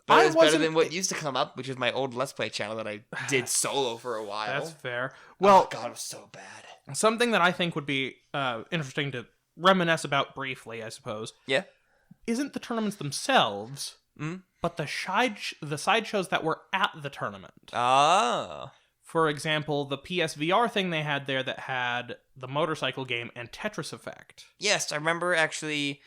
but it's better than what used to come up, which is my old Let's Play channel that I did solo for a while. That's fair. Well, oh God, it was so bad. Something that I think would be interesting to reminisce about briefly, I suppose. Yeah. Isn't the tournaments themselves, but the side shows that were at the tournament. Oh. For example, the PSVR thing they had there that had the motorcycle game and Tetris Effect. Yes, I remember actually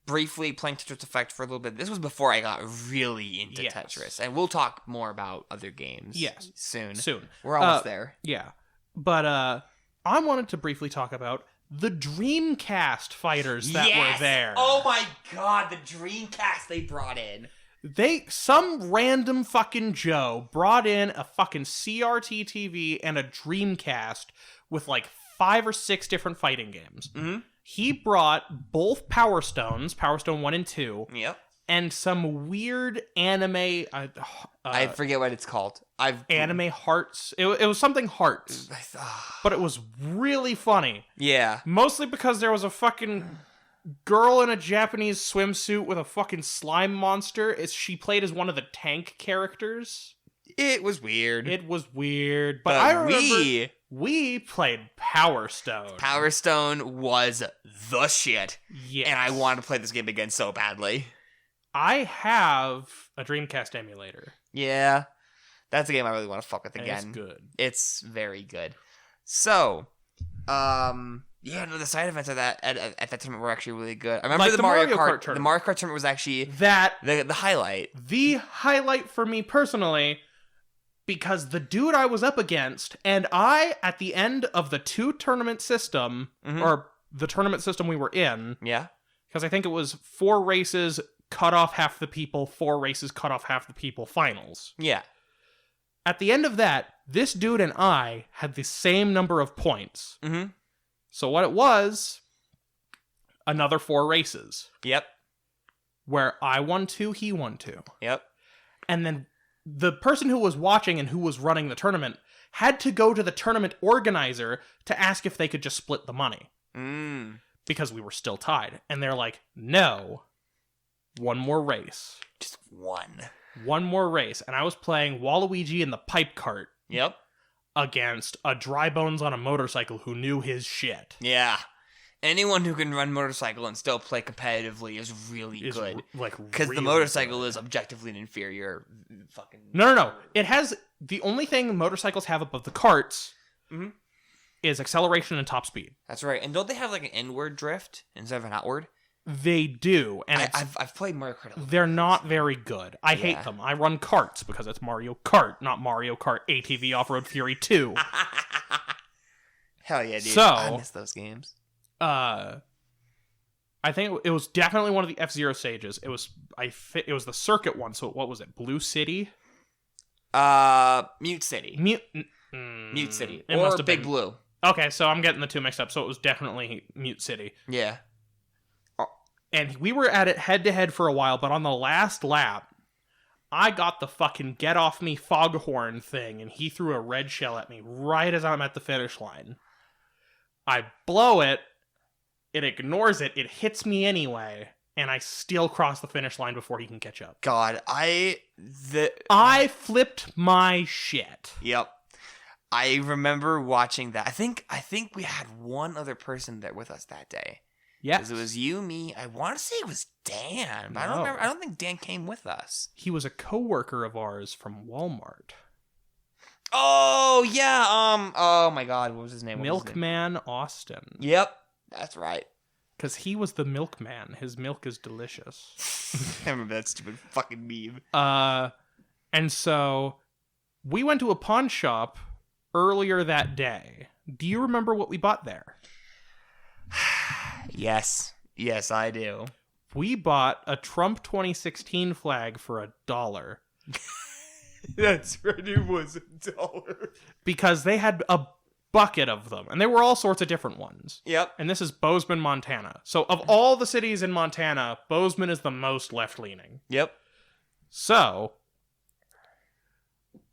briefly playing Tetris Effect for a little bit. This was before I got really into Tetris. And we'll talk more about other games soon. We're almost there. Yeah. But I wanted to briefly talk about the Dreamcast fighters that were there. Oh my God, the Dreamcast they brought in. Some random fucking Joe brought in a fucking CRT TV and a Dreamcast with like 5 or 6 different fighting games. Mm-hmm. He brought both Power Stones, Power Stone 1 and 2. Yep. And some weird anime... I forget what it's called. Anime Hearts. It was something Hearts. But it was really funny. Yeah. Mostly because there was a fucking girl in a Japanese swimsuit with a fucking slime monster. She played as one of the tank characters. It was weird. But I remember we played Power Stone. Power Stone was the shit. Yes. And I wanted to play this game again so badly. I have a Dreamcast emulator. Yeah. That's a game I really want to fuck with again. It's good. It's very good. So, the side events at that tournament were actually really good. I remember like the Mario Kart tournament. The Mario Kart tournament was actually the highlight. The highlight for me personally, because the dude I was up against, and I, at the end of the 2 tournament system, or the tournament system we were in, because I think it was 4 races, cut off half the people, 4 races, cut off half the people, finals. Yeah. At the end of that, this dude and I had the same number of points. Mm-hmm. So what it was, another 4 races. Yep. Where I won 2, he won 2. Yep. And then the person who was watching and who was running the tournament had to go to the tournament organizer to ask if they could just split the money. Because we were still tied. And they're like, no. 1 more race. Just 1. 1 more race. And I was playing Waluigi in the pipe cart. Yep. Against a dry bones on a motorcycle who knew his shit. Yeah. Anyone who can run motorcycle and still play competitively is really good. Because the motorcycle is objectively an inferior fucking... No. It has... The only thing motorcycles have above the carts is acceleration and top speed. That's right. And don't they have like an inward drift instead of an outward? They do. And I've played Mario Kart. They're not very good. I hate them. I run karts because it's Mario Kart, not Mario Kart ATV Off-Road Fury 2. Hell yeah, dude. So, I miss those games. I think it was definitely one of the F-Zero stages. It was the circuit one, so what was it? Blue City? Mute City. Mute City. It or must have Big been. Blue. Okay, so I'm getting the 2 mixed up, so it was definitely Mute City. Yeah. And we were at it head-to-head for a while, but on the last lap, I got the fucking get off me foghorn thing, and he threw a red shell at me right as I'm at the finish line. I blow it, it ignores it, it hits me anyway, and I still cross the finish line before he can catch up. God, I flipped my shit. Yep. I remember watching that. I think we had one other person there with us that day. Yes. Because it was you, me. I want to say it was Dan, but No. I don't think Dan came with us. He was a coworker of ours from Walmart. Oh yeah. Oh my God. What was his name? Milkman Austin. Yep. That's right. Because he was the milkman. His milk is delicious. I remember that stupid fucking meme. And so we went to a pawn shop earlier that day. Do you remember what we bought there? Yes, I do. We bought a Trump 2016 flag for $1. That's right, it was $1. Because they had a bucket of them, and they were all sorts of different ones. Yep. And this is Bozeman, Montana. So of all the cities in Montana, Bozeman is the most left-leaning. Yep. So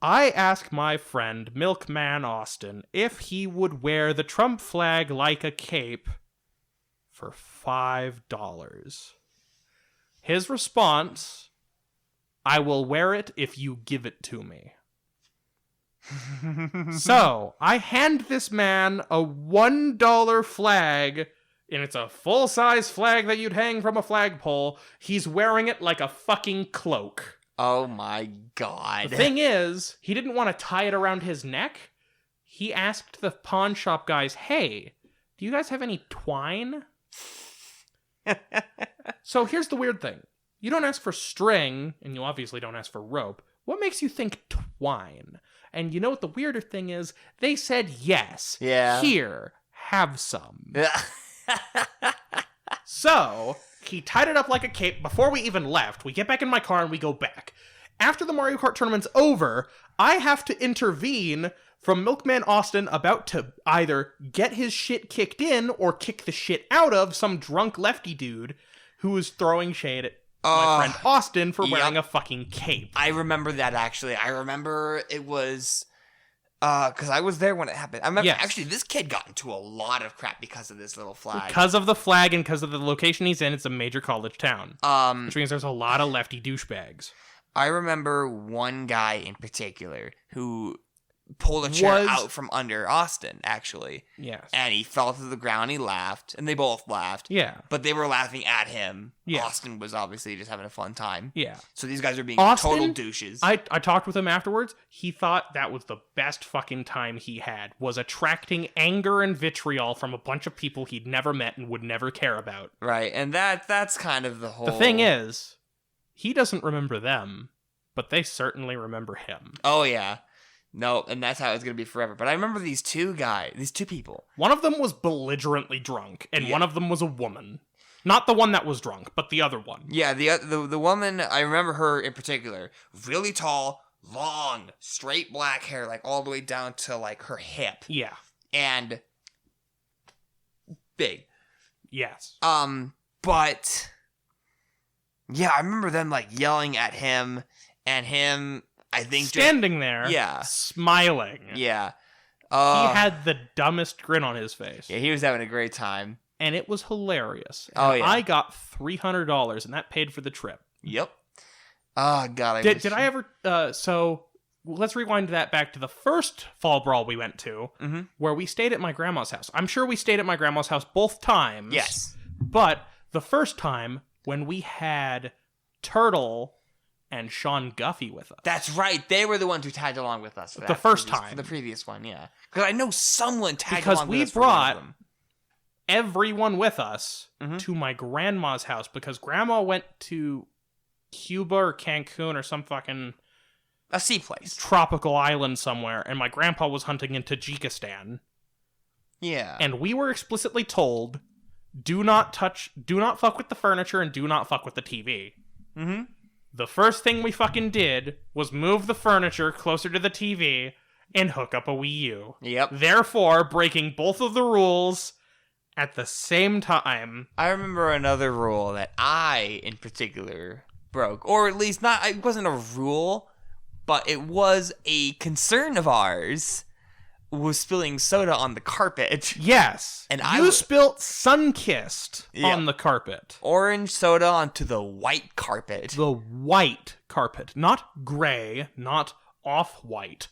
I asked my friend Milkman Austin if he would wear the Trump flag like a cape for $5. His response, I will wear it if you give it to me. So, I hand this man a $1 flag, and it's a full-size flag that you'd hang from a flagpole. He's wearing it like a fucking cloak. Oh my God. The thing is, he didn't want to tie it around his neck. He asked the pawn shop guys, hey, do you guys have any twine? So here's the weird thing. You don't ask for string, and you obviously don't ask for rope. What makes you think twine? And you know what the weirder thing is? They said yes. Yeah. Here, have some. So, he tied it up like a cape before we even left. We get back in my car and we go back. After the Mario Kart tournament's over, I have to intervene from Milkman Austin about to either get his shit kicked in or kick the shit out of some drunk lefty dude who was throwing shade at my friend Austin for wearing a fucking cape. I remember that, actually. I remember it was... because I was there when it happened. I remember, actually, this kid got into a lot of crap because of this little flag. Because of the flag and because of the location he's in, it's a major college town. Which means there's a lot of lefty douchebags. I remember one guy in particular who pulled a chair out from under Austin, actually. Yes. And he fell to the ground, he laughed, and they both laughed. Yeah. But they were laughing at him. Yeah. Austin was obviously just having a fun time. Yeah. So these guys are being Austin, total douches. I talked with him afterwards. He thought that was the best fucking time he had, was attracting anger and vitriol from a bunch of people he'd never met and would never care about. Right, and that's kind of the whole... The thing is, he doesn't remember them, but they certainly remember him. Oh, yeah. No, and that's how it's going to be forever. But I remember these two people. One of them was belligerently drunk, and one of them was a woman. Not the one that was drunk, but the other one. Yeah, the woman, I remember her in particular. Really tall, long, straight black hair, like all the way down to like her hip. Yeah. And big. Yes. But yeah, I remember them like yelling at him and him, I think, standing there, smiling. Yeah. He had the dumbest grin on his face. Yeah, he was having a great time. And it was hilarious. Oh, yeah. I got $300, and that paid for the trip. Yep. Oh, God. Did I ever... so, let's rewind that back to the first Fall Brawl we went to, where we stayed at my grandma's house. I'm sure we stayed at my grandma's house both times. Yes. But the first time, when we had Turtle and Sean Guffey with us. That's right. They were the ones who tagged along with us for that. The first time. For the previous one, yeah. Because I know someone tagged because along with us. Because we brought everyone with us to my grandma's house because grandma went to Cuba or Cancun or some fucking... a sea place. Tropical island somewhere, and my grandpa was hunting in Tajikistan. Yeah. And we were explicitly told, do not fuck with the furniture and do not fuck with the TV. The first thing we fucking did was move the furniture closer to the TV and hook up a Wii U. Yep. Therefore, breaking both of the rules at the same time. I remember another rule that I, in particular, broke. Or at least not, it wasn't a rule, but it was a concern of ours, was spilling soda on the carpet. Yes. And you spilt Sunkissed Yeah. on the carpet. Orange soda onto the white carpet. The white carpet. Not gray, not off-white.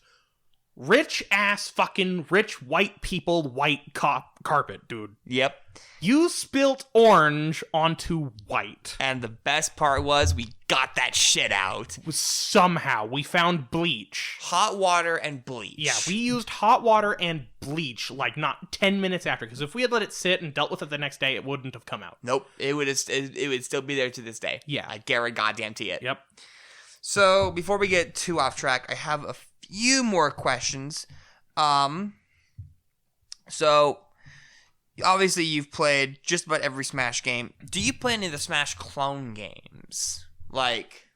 Rich-ass fucking rich white people white carpet, dude. Yep. You spilt orange onto white. And the best part was we got that shit out. Somehow, we found bleach. Hot water and bleach. Yeah, we used hot water and bleach, like, not 10 minutes after, because if we had let it sit and dealt with it the next day, it wouldn't have come out. Nope. It would still be there to this day. Yeah. I guarantee it. Yep. So, before we get too off track, I have a few more questions. So, obviously you've played just about every Smash game. Do you play any of the Smash clone games? Like,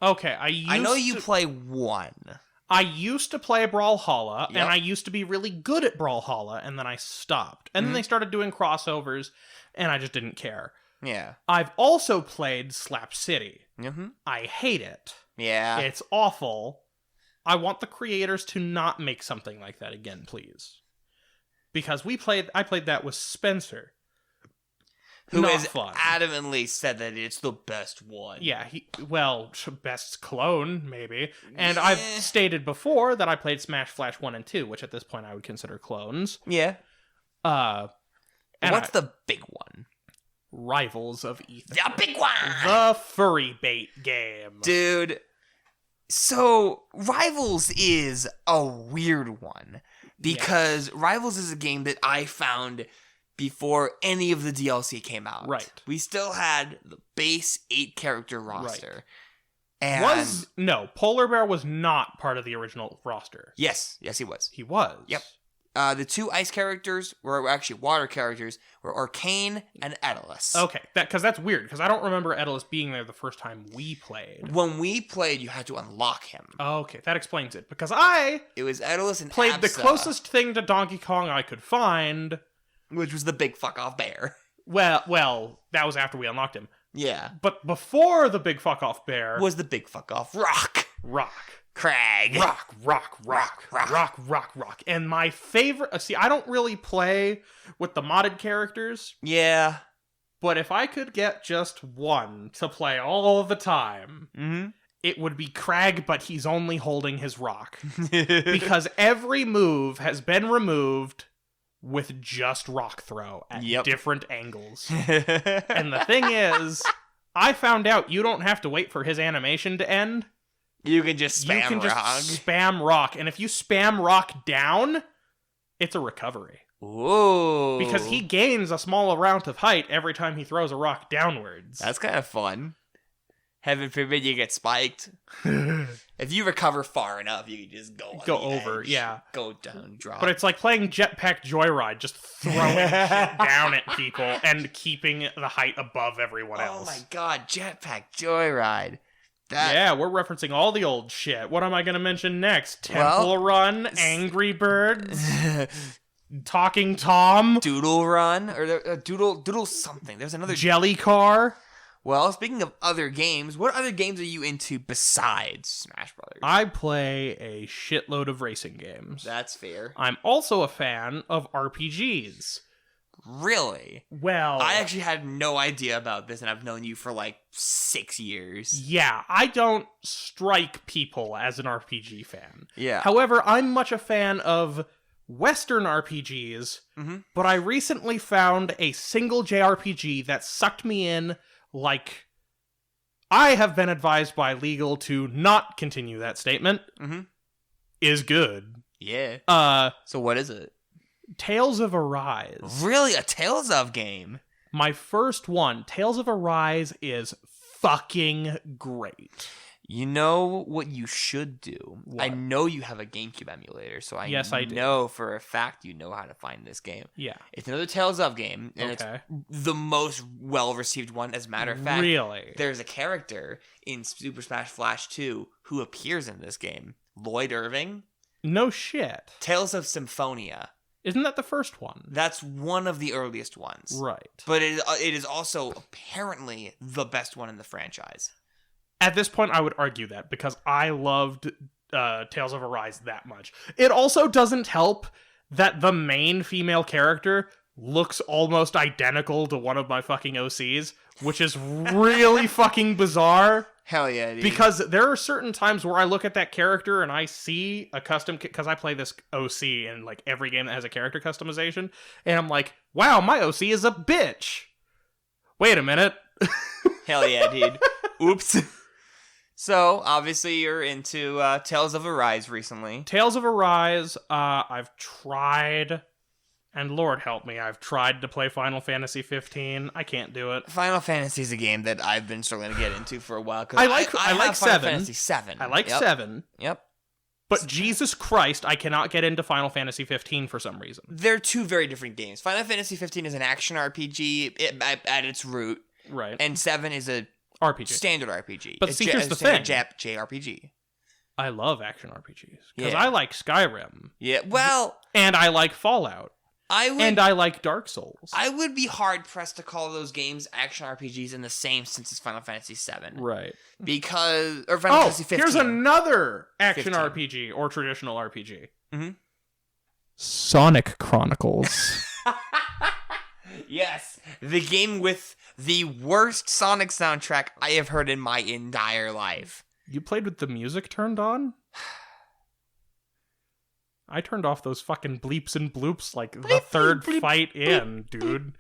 Okay, I know you play one. I used to play Brawlhalla, Yep. and I used to be really good at Brawlhalla, and then I stopped. And then they started doing crossovers, and I just didn't care. Yeah. I've also played Slap City. Mm-hmm. I hate it. Yeah. It's awful. I want the creators to not make something like that again, please. Because I played that with Spencer. Who Not has fun. adamantly said that it's the best one. Yeah, best clone, maybe. And Yeah. I've stated before that I played Smash Flash 1 and 2, which at this point I would consider clones. Yeah. And What's the big one? Rivals of Ether. The big one! The furry bait game. Dude. So, Rivals is a weird one. Because Rivals is a game that I found before any of the DLC came out. Right. We still had the base 8-character roster. Right. And Polar Bear was not part of the original roster. Yes, he was. He was. Yep. The two ice characters were actually water characters, were Arcane and Edalus. Okay, because that's weird, because I don't remember Edalus being there the first time we played. When we played, you had to unlock him. Okay, that explains it, because It was Edalus and played Absa, the closest thing to Donkey Kong I could find. which was the big fuck-off bear. Well, that was after we unlocked him. Yeah. But before the big fuck-off bear... Was the big fuck-off Rock. Crag. Rock. And my favorite... See, I don't really play with the modded characters. Yeah. But if I could get just one to play all the time, Mm-hmm. it would be Crag, but he's only holding his rock. Because every move has been removed with just rock throw at different angles. And the thing is, I found out you don't have to wait for his animation to end. You can just spam rock. And if you spam rock down, it's a recovery. Ooh. Because he gains a small amount of height every time he throws a rock downwards. That's kind of fun. Heaven forbid you get spiked. If you recover far enough, you can just go over, edge. Yeah. Go down, drop. But it's like playing Jetpack Joyride, just throwing shit down at people and keeping the height above everyone else. Oh my god, Jetpack Joyride. Yeah, we're referencing all the old shit. What am I going to mention next? Temple Run, Angry Birds, Talking Tom, Doodle Run, or Doodle something. There's another Jelly Car. Well, speaking of other games, what other games are you into besides Smash Brothers? I play a shitload of racing games. That's fair. I'm also a fan of RPGs. Really? Well, I actually had no idea about this, and I've known you for like 6 years. Yeah, I don't strike people as an RPG fan. Yeah. However, I'm much a fan of Western RPGs, but I recently found a single JRPG that sucked me in like... I have been advised by legal to not continue that statement. Is good. Yeah. So what is it? Tales of Arise. Really? A Tales of game? My first one, Tales of Arise, is fucking great. You know what you should do? What? I know you have a GameCube emulator, so I know for a fact you know how to find this game. Yeah. It's another Tales of game, and it's the most well-received one. As a matter of fact, really? There's a character in Super Smash Flash 2 who appears in this game. Lloyd Irving. No shit. Tales of Symphonia. Isn't that the first one? That's one of the earliest ones. Right. But it is also apparently the best one in the franchise. At this point, I would argue that because I loved Tales of Arise that much. It also doesn't help that the main female character looks almost identical to one of my fucking OCs, which is really fucking bizarre. Hell yeah, dude. Because there are certain times where I look at that character and I see a custom... Because I play this OC in like every game that has a character customization. And I'm like, wow, my OC is a bitch. Wait a minute. Hell yeah, dude. Oops. So, obviously, you're into Tales of Arise recently. Tales of Arise, I've tried... And Lord help me, I've tried to play Final Fantasy 15. I can't do it. Final Fantasy is a game that I've been struggling to get into for a while. I like Final 7. Fantasy 7. I like 7. Yep. But Jesus Christ, I cannot get into Final Fantasy 15 for some reason. They're two very different games. Final Fantasy 15 is an action RPG at its root. Right. And 7 is a RPG. Standard RPG. But see, here's the thing. JRPG. I love action RPGs. Because Yeah. I like Skyrim. Yeah, well... And I like Fallout. And I like Dark Souls. I would be hard-pressed to call those games action RPGs in the same sense as Final Fantasy 7. Right. Because... Or Final Fantasy 15. Here's another action 15. RPG or traditional RPG. Mm-hmm. Sonic Chronicles. Yes. The game with the worst Sonic soundtrack I have heard in my entire life. You played with the music turned on? I turned off those fucking bleeps and bloops like the third fight in, dude.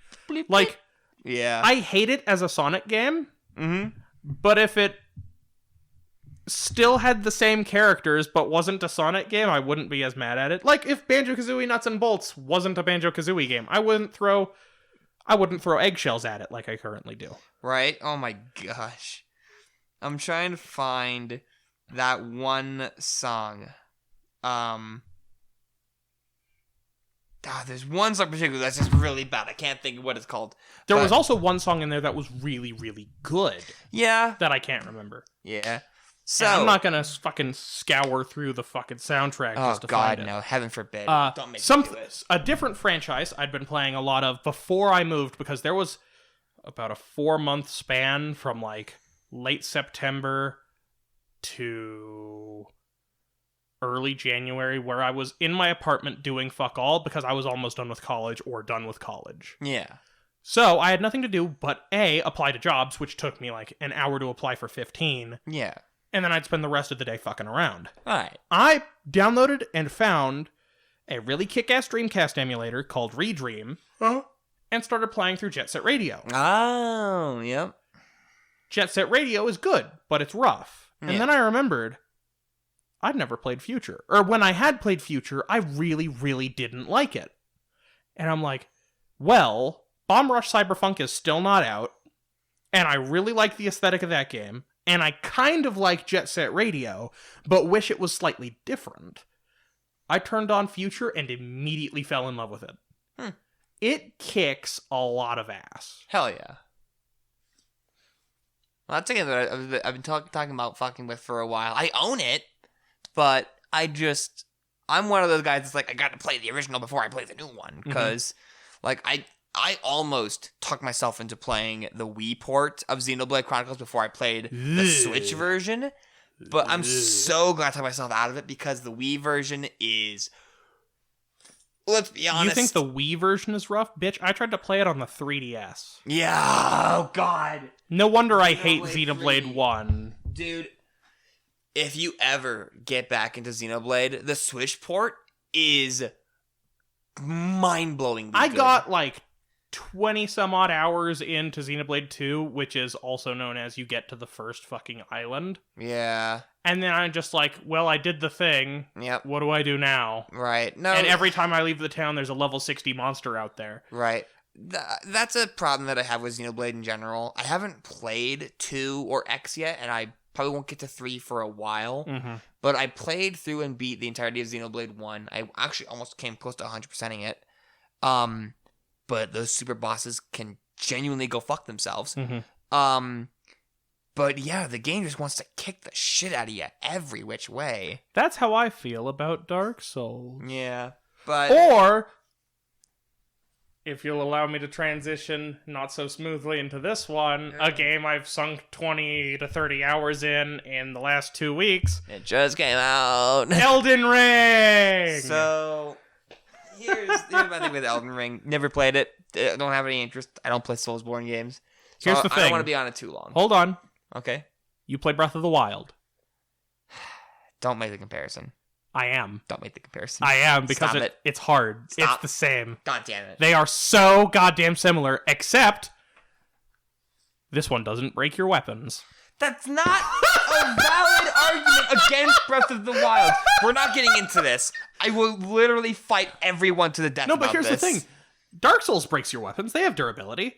Like, yeah. I hate it as a Sonic game, Mm-hmm. but if it still had the same characters but wasn't a Sonic game, I wouldn't be as mad at it. Like, if Banjo-Kazooie Nuts and Bolts wasn't a Banjo-Kazooie game, I wouldn't throw eggshells at it like I currently do. Right? Oh my gosh. I'm trying to find that one song. There's one song in particular that's just really bad. I can't think of what it's called. There was also one song in there that was really, really good. Yeah. That I can't remember. Yeah. So and I'm not gonna fucking scour through the fucking soundtrack just to find it. No, heaven forbid. Don't make me do it. A different franchise I'd been playing a lot of before I moved, because there was about a 4-month span from like late September to early January where I was in my apartment doing fuck all because I was almost done with college or done with college. Yeah. So I had nothing to do but apply to jobs, which took me like an hour to apply for 15. Yeah. And then I'd spend the rest of the day fucking around. Alright. I downloaded and found a really kick-ass Dreamcast emulator called Redream and started playing through Jet Set Radio. Oh, yep. Jet Set Radio is good, but it's rough. Yeah. And then I remembered I'd never played Future. Or when I had played Future, I really, really didn't like it. And I'm like, well, Bomb Rush Cyberpunk is still not out, and I really like the aesthetic of that game, and I kind of like Jet Set Radio, but wish it was slightly different. I turned on Future and immediately fell in love with it. It kicks a lot of ass. Hell yeah. Well, that's a game that I've been talking about fucking with for a while. I own it, but I'm one of those guys that's like, I got to play the original before I play the new one, because like I almost talked myself into playing the Wii port of Xenoblade Chronicles before I played the Switch version, but I'm so glad I talked myself out of it because the Wii version is, let's be honest. You think the Wii version is rough? Bitch, I tried to play it on the 3DS. Yeah, oh god. No wonder I hate Xenoblade 1. Dude, if you ever get back into Xenoblade, the Switch port is mind-blowingly I good. got like 20 some odd hours into Xenoblade 2, which is also known as you get to the first fucking island. Yeah. And then I'm just like, well, I did the thing. Yep. What do I do now? Right. No. And every time I leave the town, there's a level 60 monster out there. Right. That's a problem that I have with Xenoblade in general. I haven't played 2 or X yet, and I probably won't get to 3 for a while. But I played through and beat the entirety of Xenoblade 1. I actually almost came close to 100%ing it. But those super bosses can genuinely go fuck themselves. But yeah, the game just wants to kick the shit out of you every which way. That's how I feel about Dark Souls. Yeah. But Or if you'll allow me to transition not so smoothly into this one, a game I've sunk 20 to 30 hours in the last 2 weeks. It just came out. Elden Ring! So, here's my thing with Elden Ring. Never played it. Don't have any interest. I don't play Soulsborne games. So Here's the thing. I don't want to be on it too long. Hold on. Okay. You play Breath of the Wild. Don't make the comparison. I am. Don't make the comparison. I am, because Stop it. it's hard. Stop. It's the same. God damn it. They are so goddamn similar, except this one doesn't break your weapons. That's not a valid argument against Breath of the Wild. We're not getting into this. I will literally fight everyone to the death. No, but here's the thing. Dark Souls breaks your weapons. They have durability.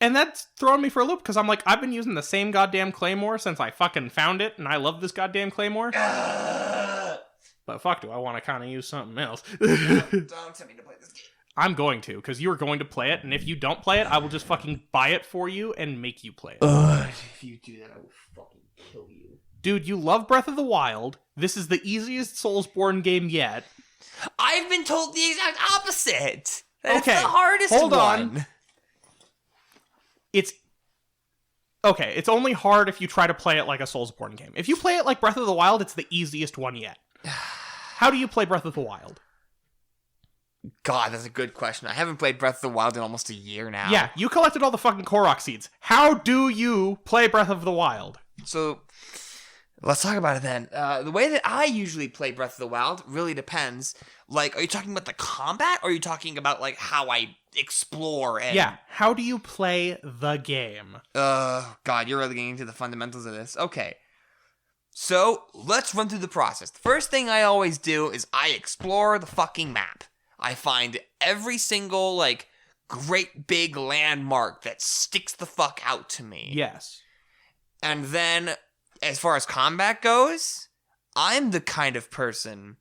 And that's throwing me for a loop, because I'm like, I've been using the same goddamn claymore since I fucking found it, and I love this goddamn claymore. But fuck, do I want to kind of use something else? Don't tell me to play this game. I'm going to, because you are going to play it, and if you don't play it, I will just fucking buy it for you and make you play it. If you do that, I will fucking kill you. Dude, you love Breath of the Wild. This is the easiest Soulsborne game yet. I've been told the exact opposite. That's Okay, the hardest hold one. on. It's only hard if you try to play it like a Soulsborne game. If you play it like Breath of the Wild, it's the easiest one yet. How do you play Breath of the Wild? God, that's a good question. I haven't played Breath of the Wild in almost a year now. Yeah, you collected all the fucking Korok seeds. How do you play Breath of the Wild? So, let's talk about it then. The way that I usually play Breath of the Wild really depends. Like, are you talking about the combat, or are you talking about, like, how I explore and... Yeah, how do you play the game? God, you're really getting into the fundamentals of this. Okay. So, let's run through the process. The first thing I always do is I explore the fucking map. I find every single, like, great big landmark that sticks the fuck out to me. Yes. And then, as far as combat goes, I'm the kind of person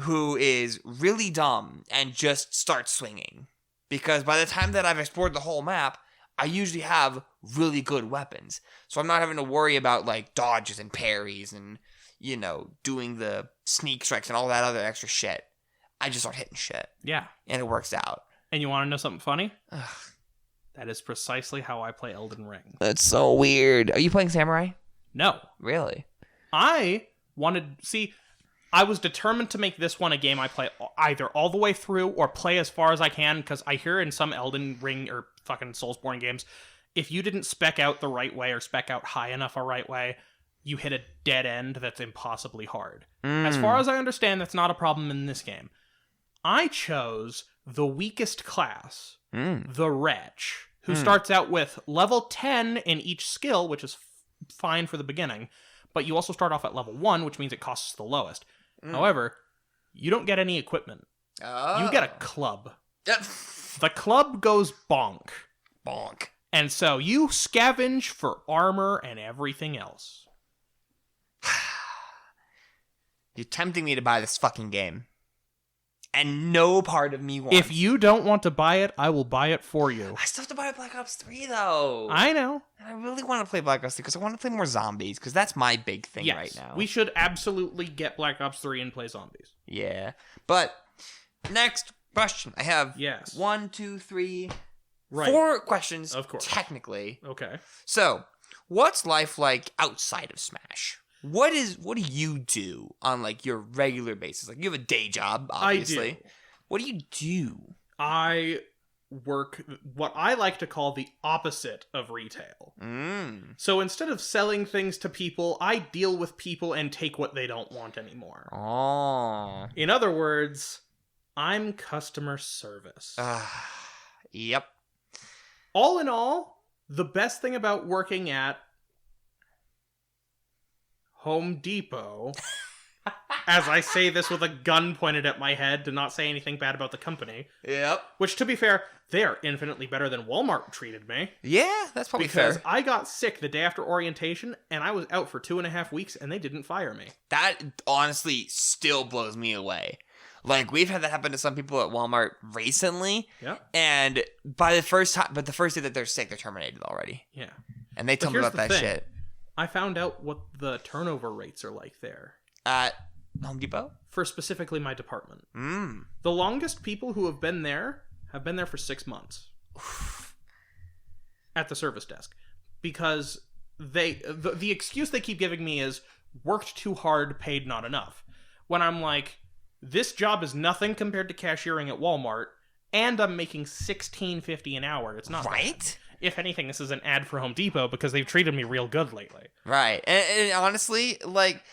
who is really dumb and just starts swinging. Because by the time that I've explored the whole map, I usually have really good weapons. So I'm not having to worry about, like, dodges and parries and, you know, doing the sneak strikes and all that other extra shit. I just start hitting shit. Yeah. And it works out. And you want to know something funny? That is precisely how I play Elden Ring. That's so weird. Are you playing Samurai? No. Really? I was determined to make this one a game I play either all the way through or play as far as I can, because I hear in some Elden Ring or fucking Soulsborne games, if you didn't spec out the right way or spec out high enough a right way, you hit a dead end that's impossibly hard. As far as I understand, that's not a problem in this game. I chose the weakest class, the Wretch, who starts out with level 10 in each skill, which is fine for the beginning, but you also start off at level 1, which means it costs the lowest. However, you don't get any equipment. Oh. You get a club. The club goes bonk. Bonk. And so you scavenge for armor and everything else. You're tempting me to buy this fucking game. And no part of me wants. If you don't want to buy it, I will buy it for you. I still have to buy Black Ops 3, though. I know. And I really want to play Black Ops 3 because I want to play more zombies, because that's my big thing right now. We should absolutely get Black Ops 3 and play zombies. Yeah. But, next question. I have 1, 2, 3, 4 questions. Of course. Technically. Okay. So, what's life like outside of Smash? What do you do on, like, your regular basis? Like, you have a day job, obviously. I do. What do you do? I work what I like to call the opposite of retail. So instead of selling things to people, I deal with people and take what they don't want anymore. Oh. In other words, I'm customer service. Yep. All in all, the best thing about working at Home Depot, as I say this with a gun pointed at my head to not say anything bad about the company. Yep. Which, to be fair, they are infinitely better than Walmart treated me. Yeah, that's probably because fair. I got sick the day after orientation, and I was out for 2.5 weeks, and they didn't fire me. That honestly still blows me away. Like, we've had that happen to some people at Walmart recently. Yeah. And the first day that they're sick, they're terminated already. Yeah. And they tell me about that shit. I found out what the turnover rates are like there. At Home Depot? For specifically my department. The longest people who have been there I've been there for 6 months at the service desk because the excuse they keep giving me is worked too hard, paid not enough. When I'm like, this job is nothing compared to cashiering at Walmart, and I'm making $16.50 an hour. It's not right. bad. If anything, this is an ad for Home Depot because they've treated me real good lately. Right. And honestly, like,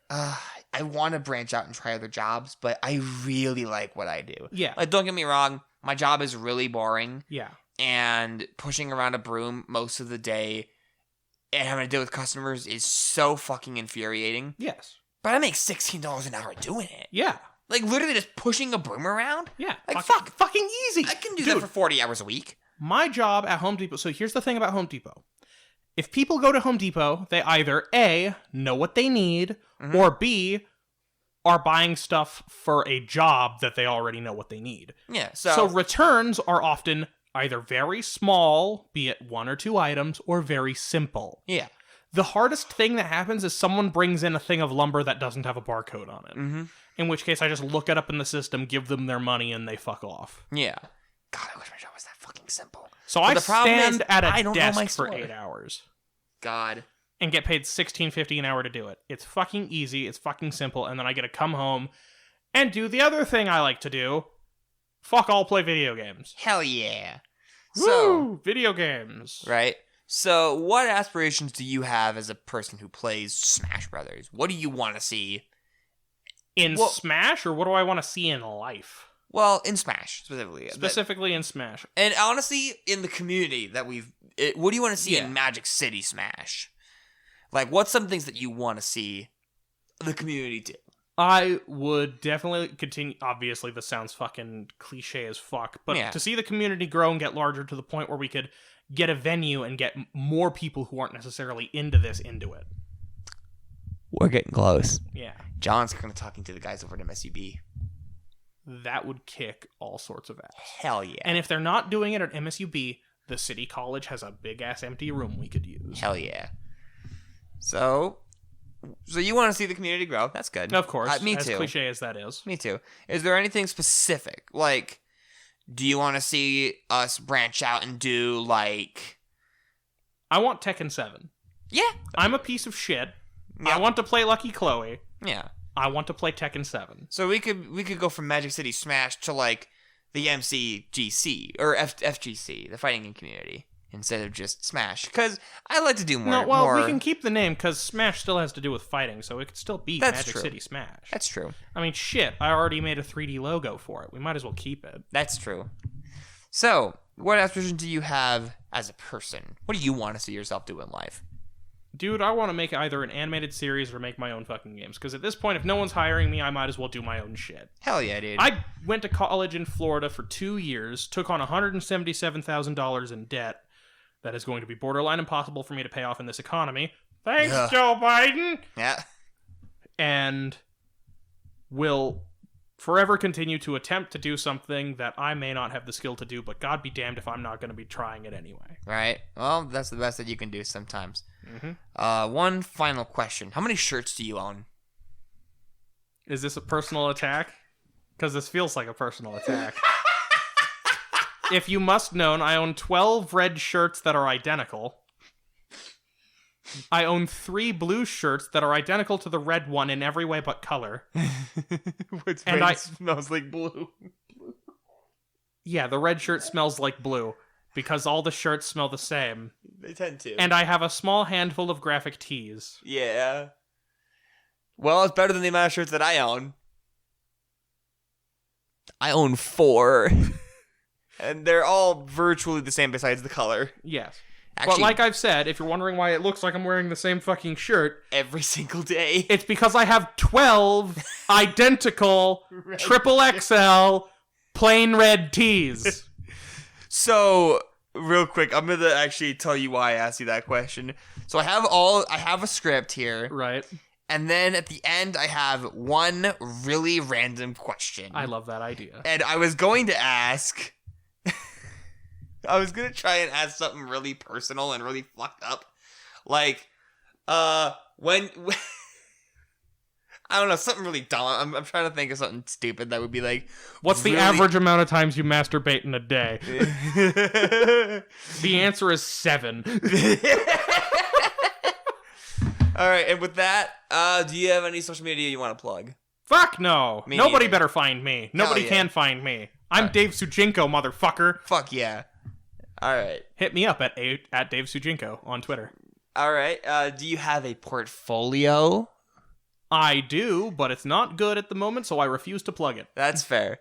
I want to branch out and try other jobs, but I really like what I do. Yeah. Like, don't get me wrong, my job is really boring. Yeah. And pushing around a broom most of the day and having to deal with customers is so fucking infuriating. Yes. But I make $16 an hour doing it. Yeah. Like, literally just pushing a broom around? Yeah. Like, fucking easy. I can do that for 40 hours a week. My job at Home Depot, so here's the thing about Home Depot. If people go to Home Depot, they either A, know what they need, or B, are buying stuff for a job that they already know what they need. Yeah, So returns are often either very small, be it 1 or 2 items, or very simple. Yeah. The hardest thing that happens is someone brings in a thing of lumber that doesn't have a barcode on it. Mm-hmm. In which case I just look it up in the system, give them their money, and they fuck off. Yeah. God, I wish my job was that fucking simple. So But I the problem stand is, at I a don't know my desk for store. 8 hours. God. And get paid $16.50 an hour to do it. It's fucking easy, it's fucking simple, and then I get to come home and do the other thing I like to do. Fuck all, play video games. Hell yeah. Woo! Video games. Right? So, what aspirations do you have as a person who plays Smash Brothers? What do you want to see? In Smash, or what do I want to see in life? Well, in Smash, specifically. Specifically in Smash. And honestly, in the community that what do you want to see Yeah. in Magic City Smash? Like, what's some things that you want to see the community do? I would definitely continue. Obviously, this sounds fucking cliche as fuck, but Yeah. to see the community grow and get larger to the point where we could get a venue and get more people who aren't necessarily into this into it. We're getting close. Yeah. John's kind of talking to the guys over at MSUB. That would kick all sorts of ass. Hell yeah. And if they're not doing it at MSUB, the City College has a big-ass empty room we could use. Hell yeah. So you want to see the community grow? That's good. Of course. Me as too. cliche as that is. Me too. Is there anything specific? Like, do you want to see us branch out and do, like... I want Tekken 7. Yeah. I'm a piece of shit. Yeah. I want to play Lucky Chloe. Yeah. I want to play Tekken 7. So we could go from Magic City Smash to, like, the MCGC, or FGC, the fighting game community, instead of just Smash. Because I like to do more. No, well, more... we can keep the name, because Smash still has to do with fighting, so it could still be That's Magic true. City Smash. That's true. I mean, shit, I already made a 3D logo for it. We might as well keep it. That's true. So, what aspirations do you have as a person? What do you want to see yourself do in life? Dude, I want to make either an animated series or make my own fucking games. Because at this point, if no one's hiring me, I might as well do my own shit. Hell yeah, dude. I went to college in Florida for 2 years, took on $177,000 in debt. That is going to be borderline impossible for me to pay off in this economy. Thanks, Ugh. Joe Biden! Yeah. And will forever continue to attempt to do something that I may not have the skill to do, but God be damned if I'm not going to be trying it anyway. Right. Well, that's the best that you can do sometimes. Mm-hmm. One final question. How many shirts do you own? Is this a personal attack? Because this feels like a personal attack. If you must know, I own 12 red shirts that are identical. I own 3 blue shirts that are identical to the red one in every way but color. Which And smells like blue. Yeah, the red shirt smells like blue. Because all the shirts smell the same. They tend to. And I have a small handful of graphic tees. Yeah. Well, it's better than the amount of shirts that I own. I own 4. And they're all virtually the same besides the color. Yes. Actually, But like I've said, if you're wondering why it looks like I'm wearing the same fucking shirt, every single day. it's because I have 12 identical triple XL plain red tees. So, real quick, I'm going to actually tell you why I asked you that question. So I have a script here. Right. And then at the end, I have one really random question. I love that idea. And I was going to ask... I was going to try and ask something really personal and really fucked up. Like, when... I don't know, something really dumb. I'm trying to think of something stupid that would be like... What's the average amount of times you masturbate in a day? The answer is 7. All right, and with that, do you have any social media you want to plug? Fuck no. Me Nobody neither. better find me. Nobody can find me. I'm Dave Sujinko, motherfucker. Fuck yeah. All right. Hit me up at Dave Sujinko on Twitter. All right. Do you have a portfolio? I do, but it's not good at the moment, so I refuse to plug it. That's fair.